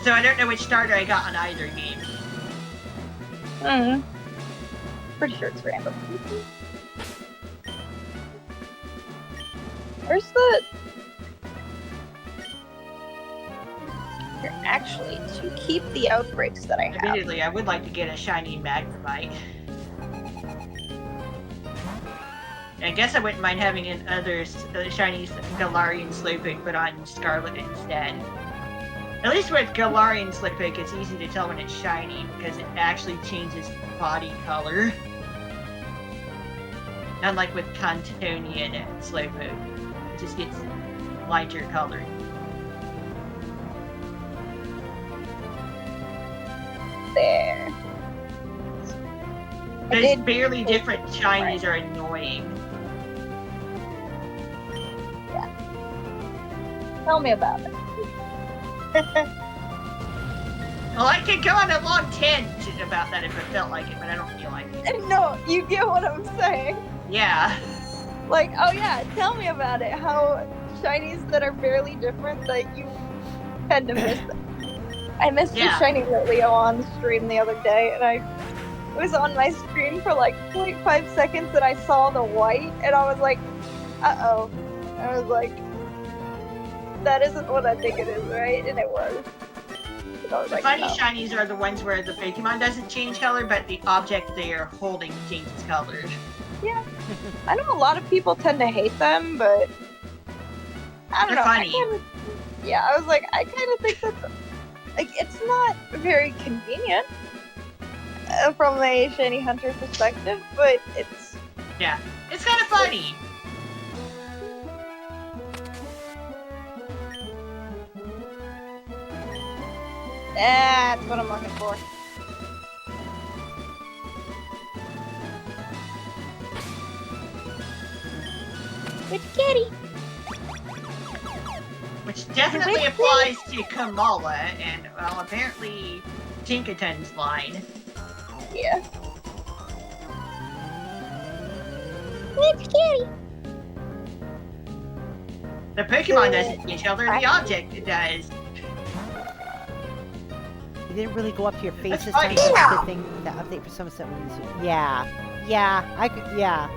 So I don't know which starter I got on either game. Pretty sure it's random. Where's the... Here, actually, to keep the outbreaks that I have. Admittedly, I would like to get a shiny Magnemite. I guess I wouldn't mind having another shiny Galarian Slowpoke put on Scarlet instead. At least with Galarian Slowpoke, it's easy to tell when it's shiny because it actually changes body color. Unlike with Cantonian Slowpoke, it just gets lighter colored. There. Those barely different shinies are annoying. Yeah. Tell me about it. Well, I could go on a long tangent about that if I felt like it, but I don't feel like it. No, you get what I'm saying. Yeah. Like, oh yeah, tell me about it. How shinies that are barely different that you tend to miss them. I missed a shiny Leo on the stream the other day, and I was on my screen for like 0.5 seconds, and I saw the white, and I was like, uh-oh. I was like, that isn't what I think it is, right? And it was. So the funny shinies are the ones where the Pokemon doesn't change color, but the object they are holding changes color. Yeah. I know a lot of people tend to hate them, but I don't know. Funny. I was like, I kind of think that's like, it's not very convenient from a shiny hunter perspective, but it's... Yeah, it's kind of funny. That's what I'm looking for. Which kitty? Which definitely applies to Kamala and, well, apparently Tinkaton's line. Yeah. Which kitty? The Pokemon doesn't change color, the object does. You didn't really go up to your face this funny. time. That's the thing, the update for Somerset was yeah. Yeah.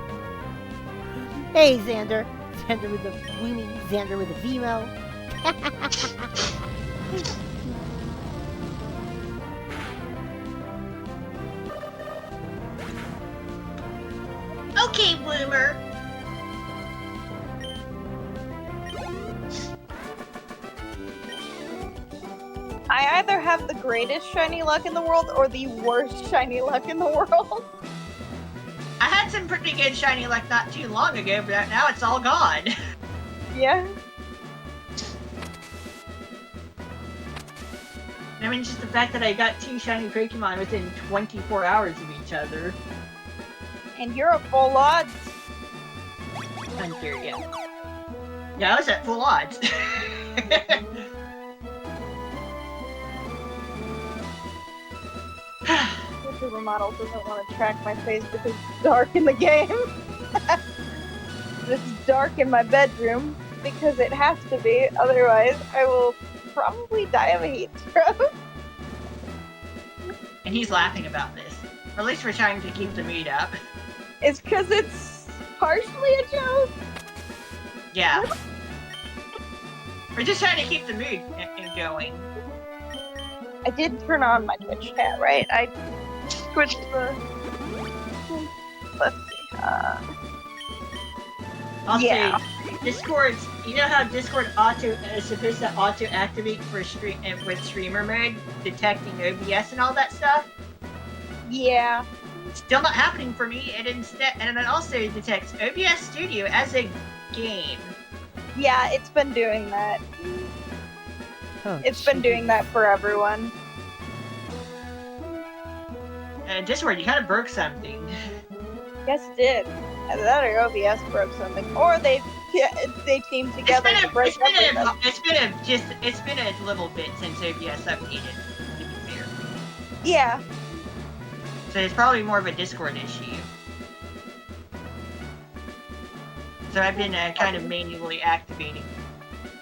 Hey, Xander. Xander with the weenie. Xander with the Vimo. Okay, Bloomer. I either have the greatest shiny luck in the world or the worst shiny luck in the world. I had some pretty good shiny luck not too long ago, but now it's all gone. Yeah. I mean, just the fact that I got 2 shiny Pokemon within 24 hours of each other. And you're a full odds. Hunter, yeah. Yeah, I was at full odds. The remodel doesn't want to track my face because it's dark in the game. It's dark in my bedroom because it has to be, otherwise I will probably die of a heat stroke. And he's laughing about this. Or at least we're trying to keep the mood up. It's because it's partially a joke. Yeah. We're just trying to keep the mood going. I did turn on my Twitch chat, right? I switched the... Let's see. Also, yeah. Discord's... You know how Discord is supposed to auto-activate for with streamer mode, detecting OBS and all that stuff? Yeah. Still not happening for me, and it also detects OBS Studio as a game. Yeah, it's been doing that. Oh, it's been doing that for everyone. Discord, you kind of broke something. Yes, it did. Either that or OBS broke something, or they teamed together to break everything. It's been a little bit since OBS updated, to be fair. Yeah. So it's probably more of a Discord issue. So I've been kind of manually activating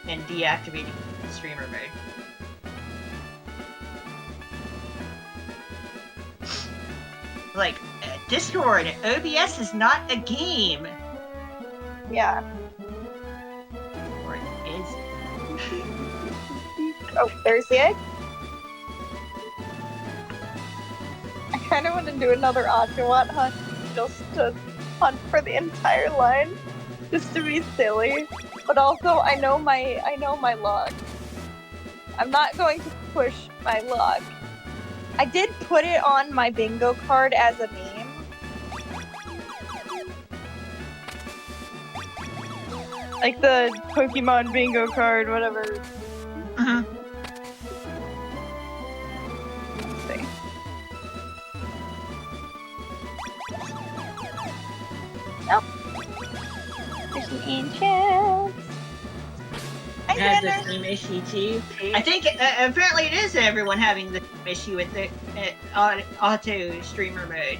and deactivating streamer mode. Like, Discord, OBS is not a game! Yeah. Or is it? Oh, there's the egg. I kind of want to do another Oshawott hunt just to hunt for the entire line just to be silly. But also, I know my luck. I'm not going to push my luck. I did put it on my bingo card as a meme. Like the Pokemon bingo card, whatever. Uh-huh. Let's see. Nope. There's an enchant. I had the same issue too. I think apparently it is everyone having the same issue with the auto streamer mode.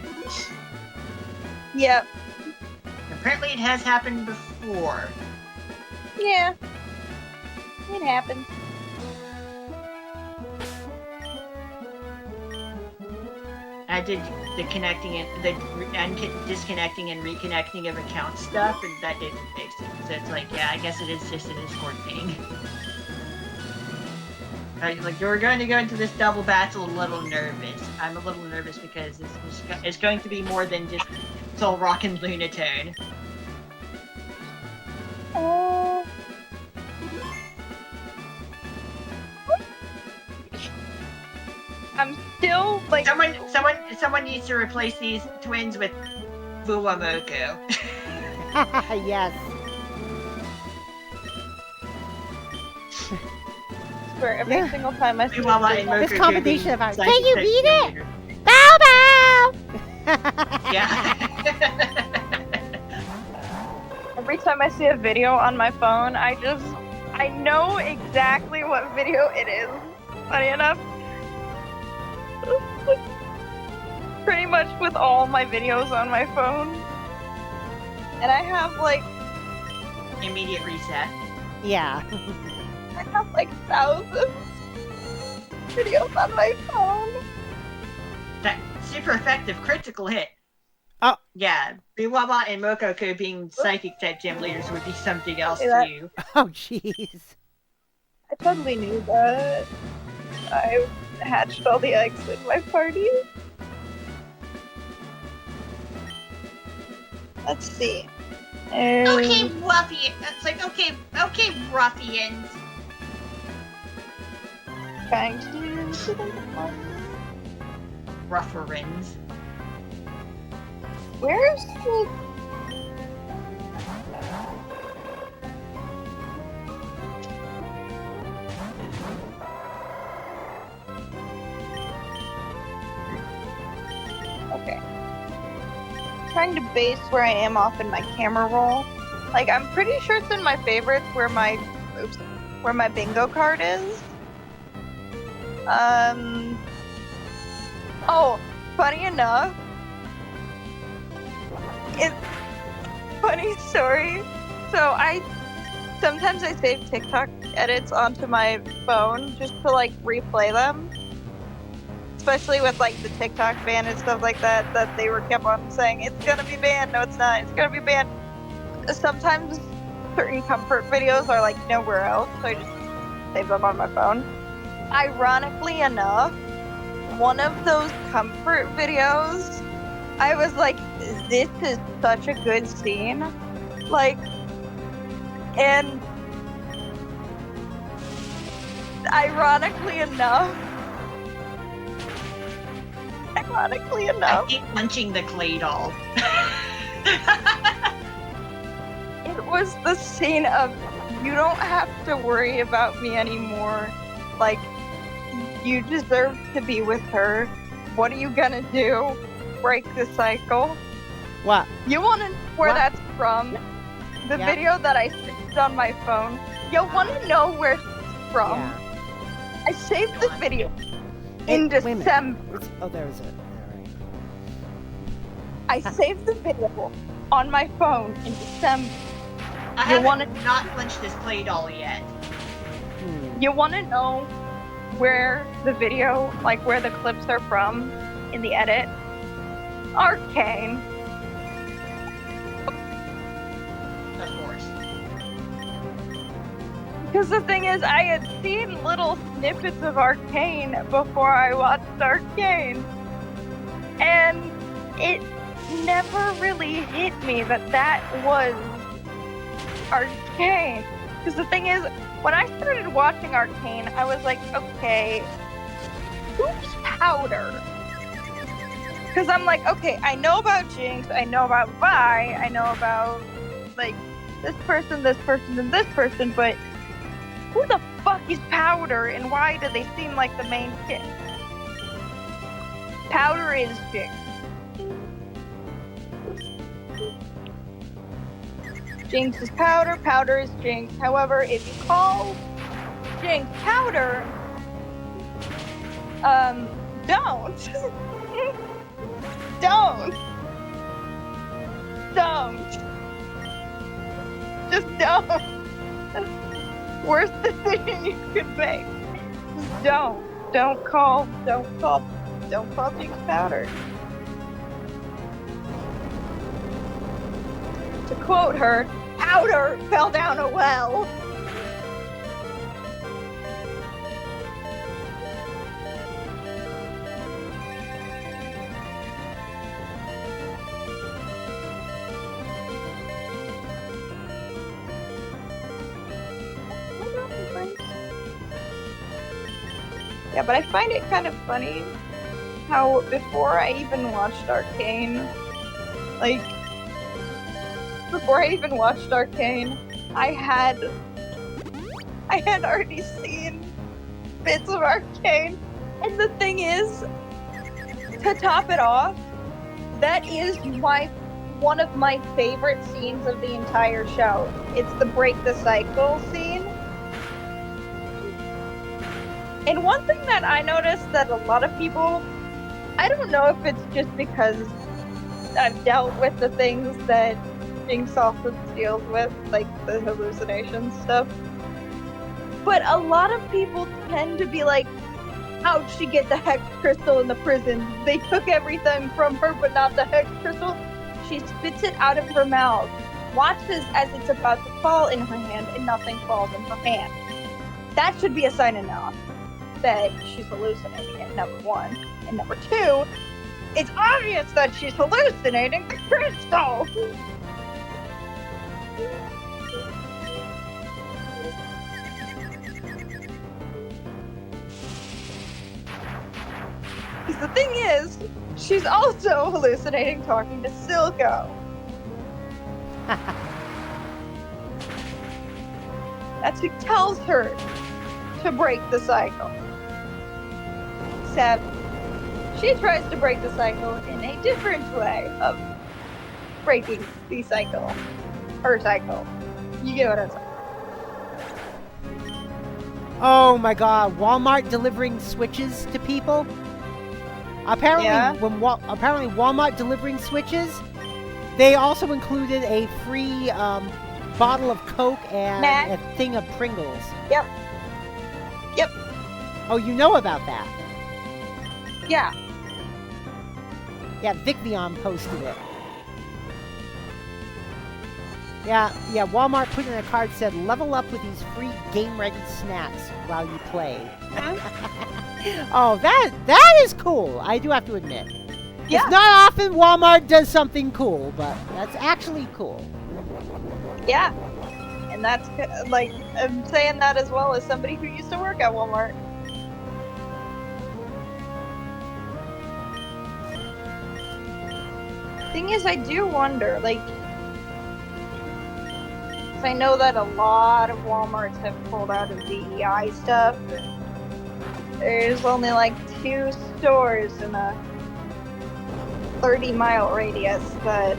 Yep. Apparently it has happened before. Yeah. It happens. I did the connecting and the disconnecting and reconnecting of account stuff, and that didn't fix it. So it's like, yeah, I guess it is just a Discord thing. Like, you're going to go into this double battle a little nervous. I'm a little nervous because it's going to be more than just Soul Rock and Lunatone. Oh. I'm still like Someone needs to replace these twins with Buwamoko. Yes. swear every single time I see This combination of ours. Can Can you beat it? Bow bow! Yeah. Every time I see a video on my phone, I know exactly what video it is. Funny enough. Pretty much with all my videos on my phone. And I have like Immediate reset. Yeah. I have like thousands videos on my phone. That super effective critical hit. Oh. Yeah, Biwaba and Mokoko being psychic type gym leaders would be something else too. Oh, jeez. I totally knew that. I hatched all the eggs in my party. Let's see. Okay, ruffian. It's like okay, ruffians. Trying to Rufferins. Where's the... Okay. Trying to base where I am off in my camera roll. Like, I'm pretty sure it's in my favorites where my bingo card is. Oh, funny enough, it's funny story. So sometimes I save TikTok edits onto my phone just to like replay them. Especially with like the TikTok ban and stuff like that they kept on saying it's gonna be banned. No, it's not. It's gonna be banned. Sometimes certain comfort videos are like nowhere else, so I just save them on my phone. Ironically enough, one of those comfort videos, I was like, this is such a good scene. Like, and ironically enough, I keep punching the clay doll. it was the scene of, you don't have to worry about me anymore. Like, you deserve to be with her. What are you gonna do? Break the cycle? What? You wanna know where that's from? The video that I saved on my phone. You wanna know where it's from? Yeah. I saved the video in December. Oh, there is it. Alright. I saved the video on my phone in December. I haven't not punched this clay doll yet. You wanna know where the video, like where the clips are from in the edit? Arcane. Of course. Because the thing is, I had seen little snippets of Arcane before I watched Arcane. And never really hit me that was Arcane. Because the thing is, when I started watching Arcane, I was like, okay, who's Powder? Because I'm like, okay, I know about Jinx, I know about Vi, I know about, like, this person, and this person, but who the fuck is Powder, and why do they seem like the main kid? Powder is Jinx. Jinx is Powder, Powder is Jinx. However, if you call Jinx Powder, don't. Don't. Just don't. Worst decision you could make. Just don't. Don't call Jinx Powder. To quote her, Powder fell down a well. Yeah, but I find it kind of funny how before I even watched Arcane, I had already seen bits of Arcane, and the thing is, to top it off, that is one of my favorite scenes of the entire show. It's the break the cycle scene. And one thing that I noticed that a lot of people, I don't know if it's just because I've dealt with the things that Jinx often deals with, like the hallucination stuff, but a lot of people tend to be like, how'd she get the Hex Crystal in the prison? They took everything from her, but not the Hex Crystal. She spits it out of her mouth, watches as it's about to fall in her hand, and nothing falls in her hand. That should be a sign enough that she's hallucinating it, number one. And number two, it's obvious that she's hallucinating the crystal! Because the thing is, she's also hallucinating talking to Silco. That's who tells her to break the cycle. Except, she tries to break the cycle in a different way of breaking the cycle. Her cycle. You get what I'm saying. Oh my god, Walmart delivering Switches to people? Apparently, apparently Walmart delivering Switches, they also included a free bottle of Coke and a thing of Pringles. Yep. Oh, you know about that? Yeah. Yeah, Vicleon posted it. Yeah, Walmart put in a card said, level up with these free game-ready snacks while you play. Oh, that is cool, I do have to admit. Yeah. It's not often Walmart does something cool, but that's actually cool. Yeah, and that's, like, I'm saying that as well as somebody who used to work at Walmart. Thing is, I do wonder, like, I know that a lot of Walmarts have pulled out of DEI stuff. There's only like 2 stores in a 30-mile radius that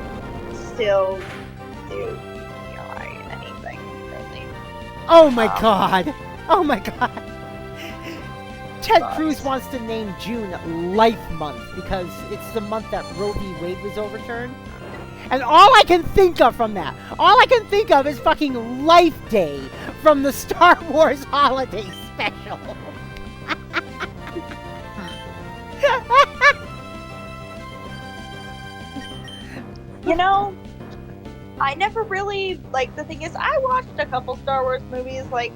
still do DEI anything, really. Oh my god! Oh my god! Ted Cruz wants to name June Life Month because it's the month that Roe v. Wade was overturned. And all I can think of from that, is fucking Life Day from the Star Wars Holiday Special. You know, I never really, like, the thing is, I watched a couple Star Wars movies, like,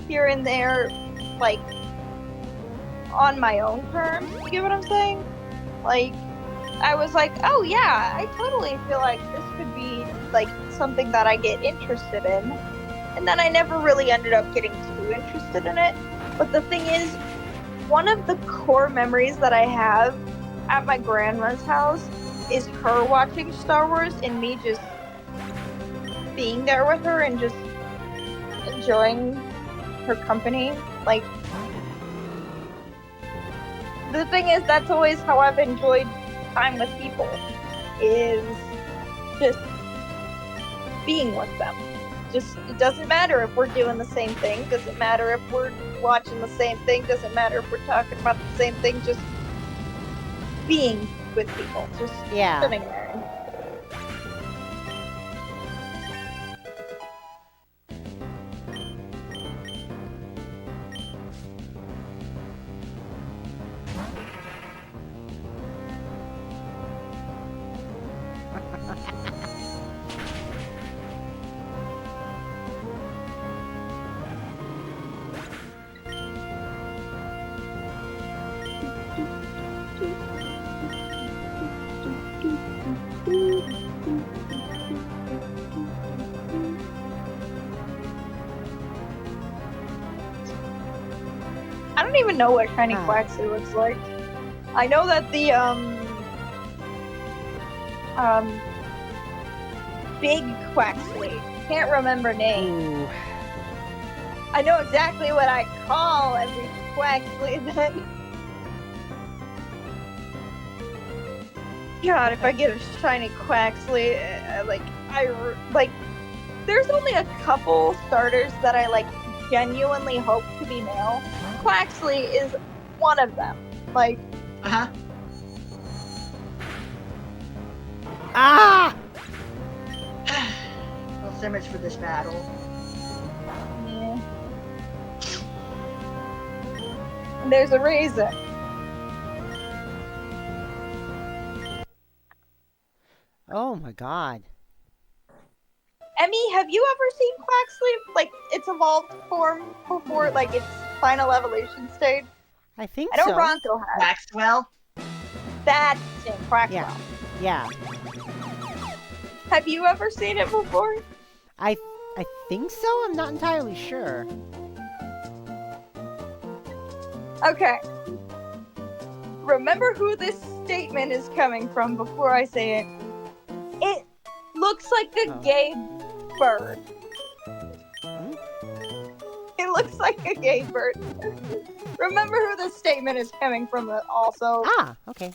here and there, like, on my own terms, you get what I'm saying? Like, I was like, oh yeah, I totally feel like this could be like something that I get interested in. And then I never really ended up getting too interested in it. But the thing is, one of the core memories that I have at my grandma's house is her watching Star Wars and me just being there with her and just enjoying her company. Like, the thing is, that's always how I've enjoyed time with people, is just being with them. Just, it doesn't matter if we're doing the same thing, doesn't matter if we're watching the same thing, doesn't matter if we're talking about the same thing, just being with people, just sitting there. I don't even know what shiny Quaxley looks like. I know that the big Quaxley, can't remember name. Ooh. I know exactly what I call every Quaxley then. God, if I get a shiny Quaxley, there's only a couple starters that I like genuinely hope to be male. Quaxley is one of them. Like, Ah! Well, so much for this battle. Yeah. And there's a reason. Oh my god. Emmy, have you ever seen Quaxley? Like, its evolved form before, like, its final evolution stage? I think I know so. Ranko has. Maxwell? That's it, Quaxwell. Yeah. Have you ever seen it before? I think so? I'm not entirely sure. Okay. Remember who this statement is coming from before I say it. It looks like a gay bird. It looks like a gay bird. Remember who this statement is coming from also. Ah, okay.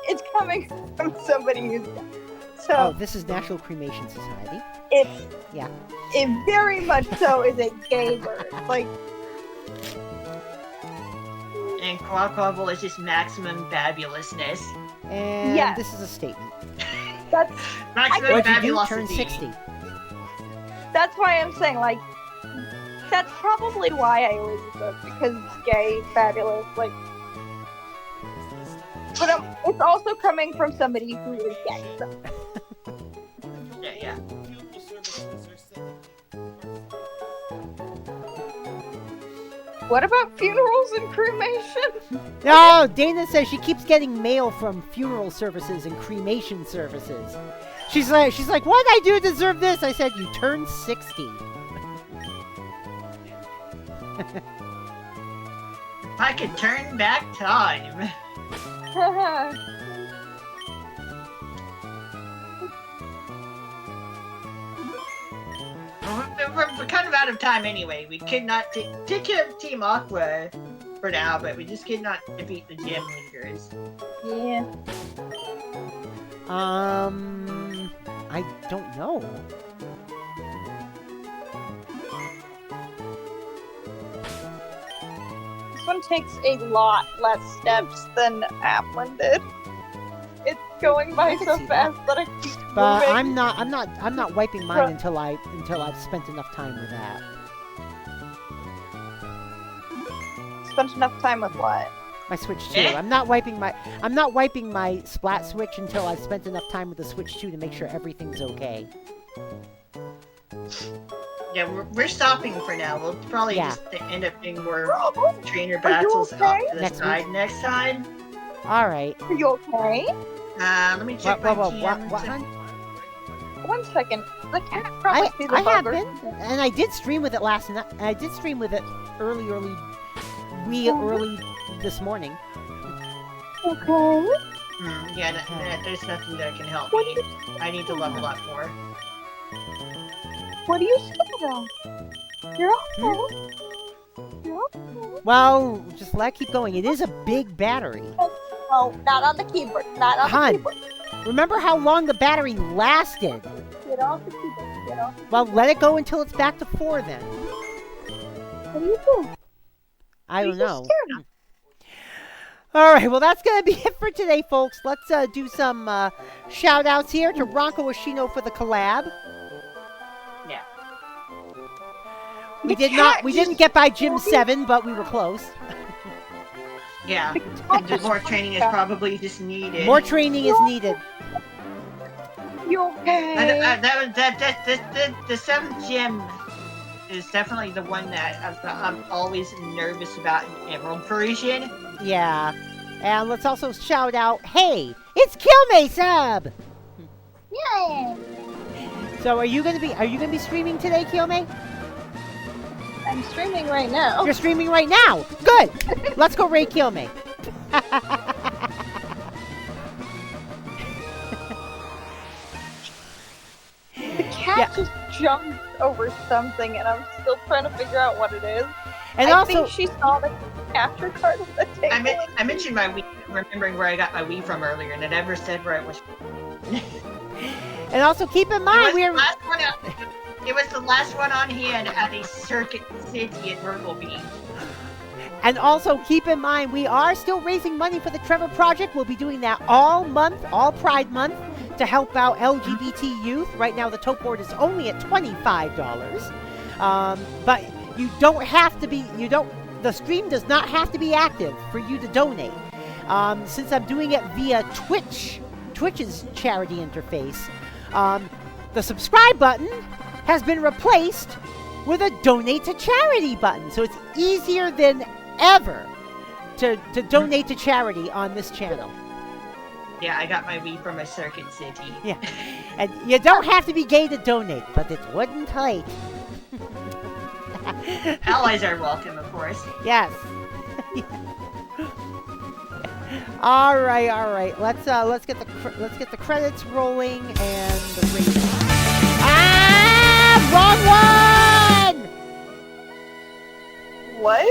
It's coming from somebody who's gay. So, oh, this is National Cremation Society. It very much so is a gay bird. Like, and Quaquavel is just maximum fabulousness. And this is a statement. That's maximum fabulosity. Turn 60. That's why I'm saying, like, that's probably why I always vote, because it's gay, fabulous, like. But it's also coming from somebody who is gay. So. Yeah. What about funerals and cremation? No, Dana says she keeps getting mail from funeral services and cremation services. She's like, what'd I do to deserve this? I said, you turned 60. If I could turn back time. We're kind of out of time anyway. We could not take care of Team Aqua for now, but we just could not defeat the gym leaders. Yeah. I don't know. This one takes a lot less steps than Applin did. It's going by so fast that I keep But moving. I'm not wiping mine until I've spent enough time with that. Spent enough time with what? My Switch 2. I'm not wiping my Splat Switch until I've spent enough time with the Switch 2 to make sure everything's okay. Yeah, we're stopping for now. We'll probably just end up doing more trainer Are you battles okay? off to the side next time. All right. Are you okay? Let me check my What, GM. hon? 1 second. The cat probably sees a I have bug or been, something. and I did stream with it last night. I did stream with it early this morning. Okay. Yeah, there's nothing that can help What me. I need to level up more. What are you scared of? You're okay. You're okay. Well, just keep going. It is a big battery. Oh, not on the keyboard. Not on Hun. the keyboard. Remember how long the battery lasted? Get off the keyboard. Get off. Well, let it go until it's back to 4 then. What are you doing? I don't What are know. you scared of? All right, well, that's going to be it for today, folks. Let's do some shout-outs here to RankoHoshino for the collab. Yeah. We didn't get by Gym 7, but we were close. Yeah. And more training is probably just needed. More training is needed. You okay? The 7th gym is definitely the one that I'm always nervous about in Emerald version. Yeah. And let's also shout out, hey, it's Killme Sub! Yay! So are you gonna be streaming today, Killme? I'm streaming right now. You're streaming right now. Good. Let's go raid Killme. The cat just jumped over something, and I'm still trying to figure out what it is. And I also, think she saw the capture card of the table. I mentioned my Wii, remembering where I got my Wii from earlier, and it never said where it was. and also keep in mind It was the last one on hand at a Circuit City at Myrtle Beach. And also keep in mind, we are still raising money for the Trevor Project. We'll be doing that all month, all Pride Month, to help out LGBT youth. Right now, the tote board is only at $25. But you don't have to be, the stream does not have to be active for you to donate. Since I'm doing it via Twitch's charity interface, the subscribe button has been replaced with a donate to charity button. So it's easier than ever to donate to charity on this channel. Yeah, I got my Wii from a Circuit City. Yeah, and you don't have to be gay to donate, but it's wooden tight. Allies are welcome, of course. Yes. all right. Let's get the credits rolling and the rating. Wrong one! What?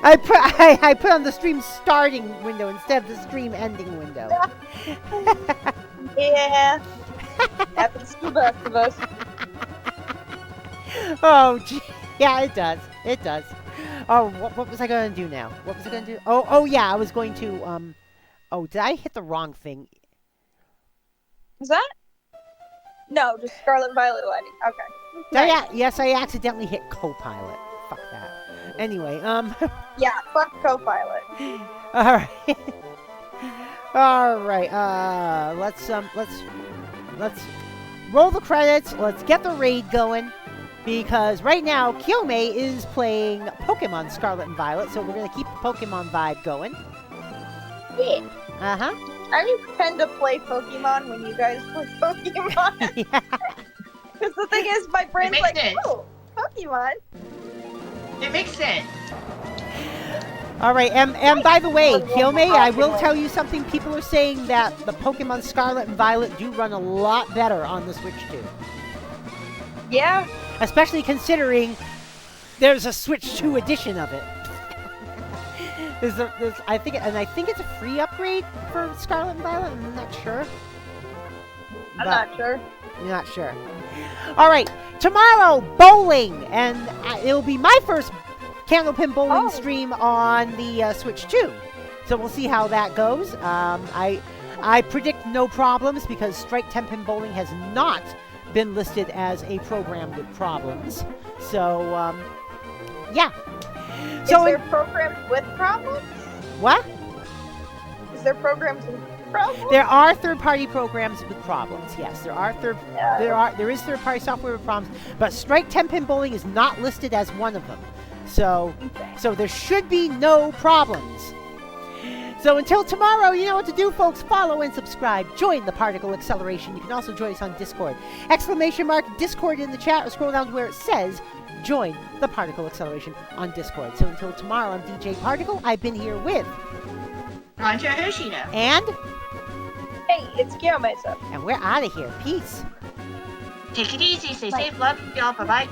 I put on the stream starting window instead of the stream ending window. Yeah. Happens to the best of us. Oh, gee. Yeah, it does. It does. Oh, what was I going to do now? What was I going to do? Oh, yeah, I was going to, oh, did I hit the wrong thing? Is that? No, just Scarlet Violet lighting. Okay. Yes, I accidentally hit co-pilot. Fuck that. Anyway, Yeah, fuck co-pilot. Alright. Alright, let's roll the credits. Let's get the raid going. Because right now, Killme is playing Pokemon Scarlet and Violet, so we're going to keep the Pokemon vibe going. Yeah. Uh-huh. I do pretend to play Pokemon when you guys play Pokemon. Yeah. Because the thing is, my brain's makes like, sense. oh, Pokemon. It makes sense. Alright, and by the way, Killme, I will tell you something. People are saying that the Pokemon Scarlet and Violet do run a lot better on the Switch 2. Yeah. Especially considering there's a Switch 2 edition of it. I think it's a free upgrade for Scarlet and Violet. I'm not sure. I'm not sure. You're not sure. All right, tomorrow bowling, and it'll be my first Candlepin bowling stream on the Switch 2. So we'll see how that goes. I predict no problems because Strike 10-pin bowling has not been listed as a program with problems. So, yeah. So is there programs with problems? What? Is there programs with problems? There are third-party programs with problems. Yes, there is third-party software with problems, but Strike 10-pin bowling is not listed as one of them. So there should be no problems. So until tomorrow, you know what to do, folks. Follow and subscribe. Join the Particle Acceleration. You can also join us on Discord. !Discord in the chat, or scroll down to where it says join the Particle Acceleration on Discord. So until tomorrow, I'm DJ Particle. I've been here with RankoHoshino. And Hey, it's Gyomesa. And we're out of here. Peace. Take it easy. Stay safe. Love y'all. Bye-bye.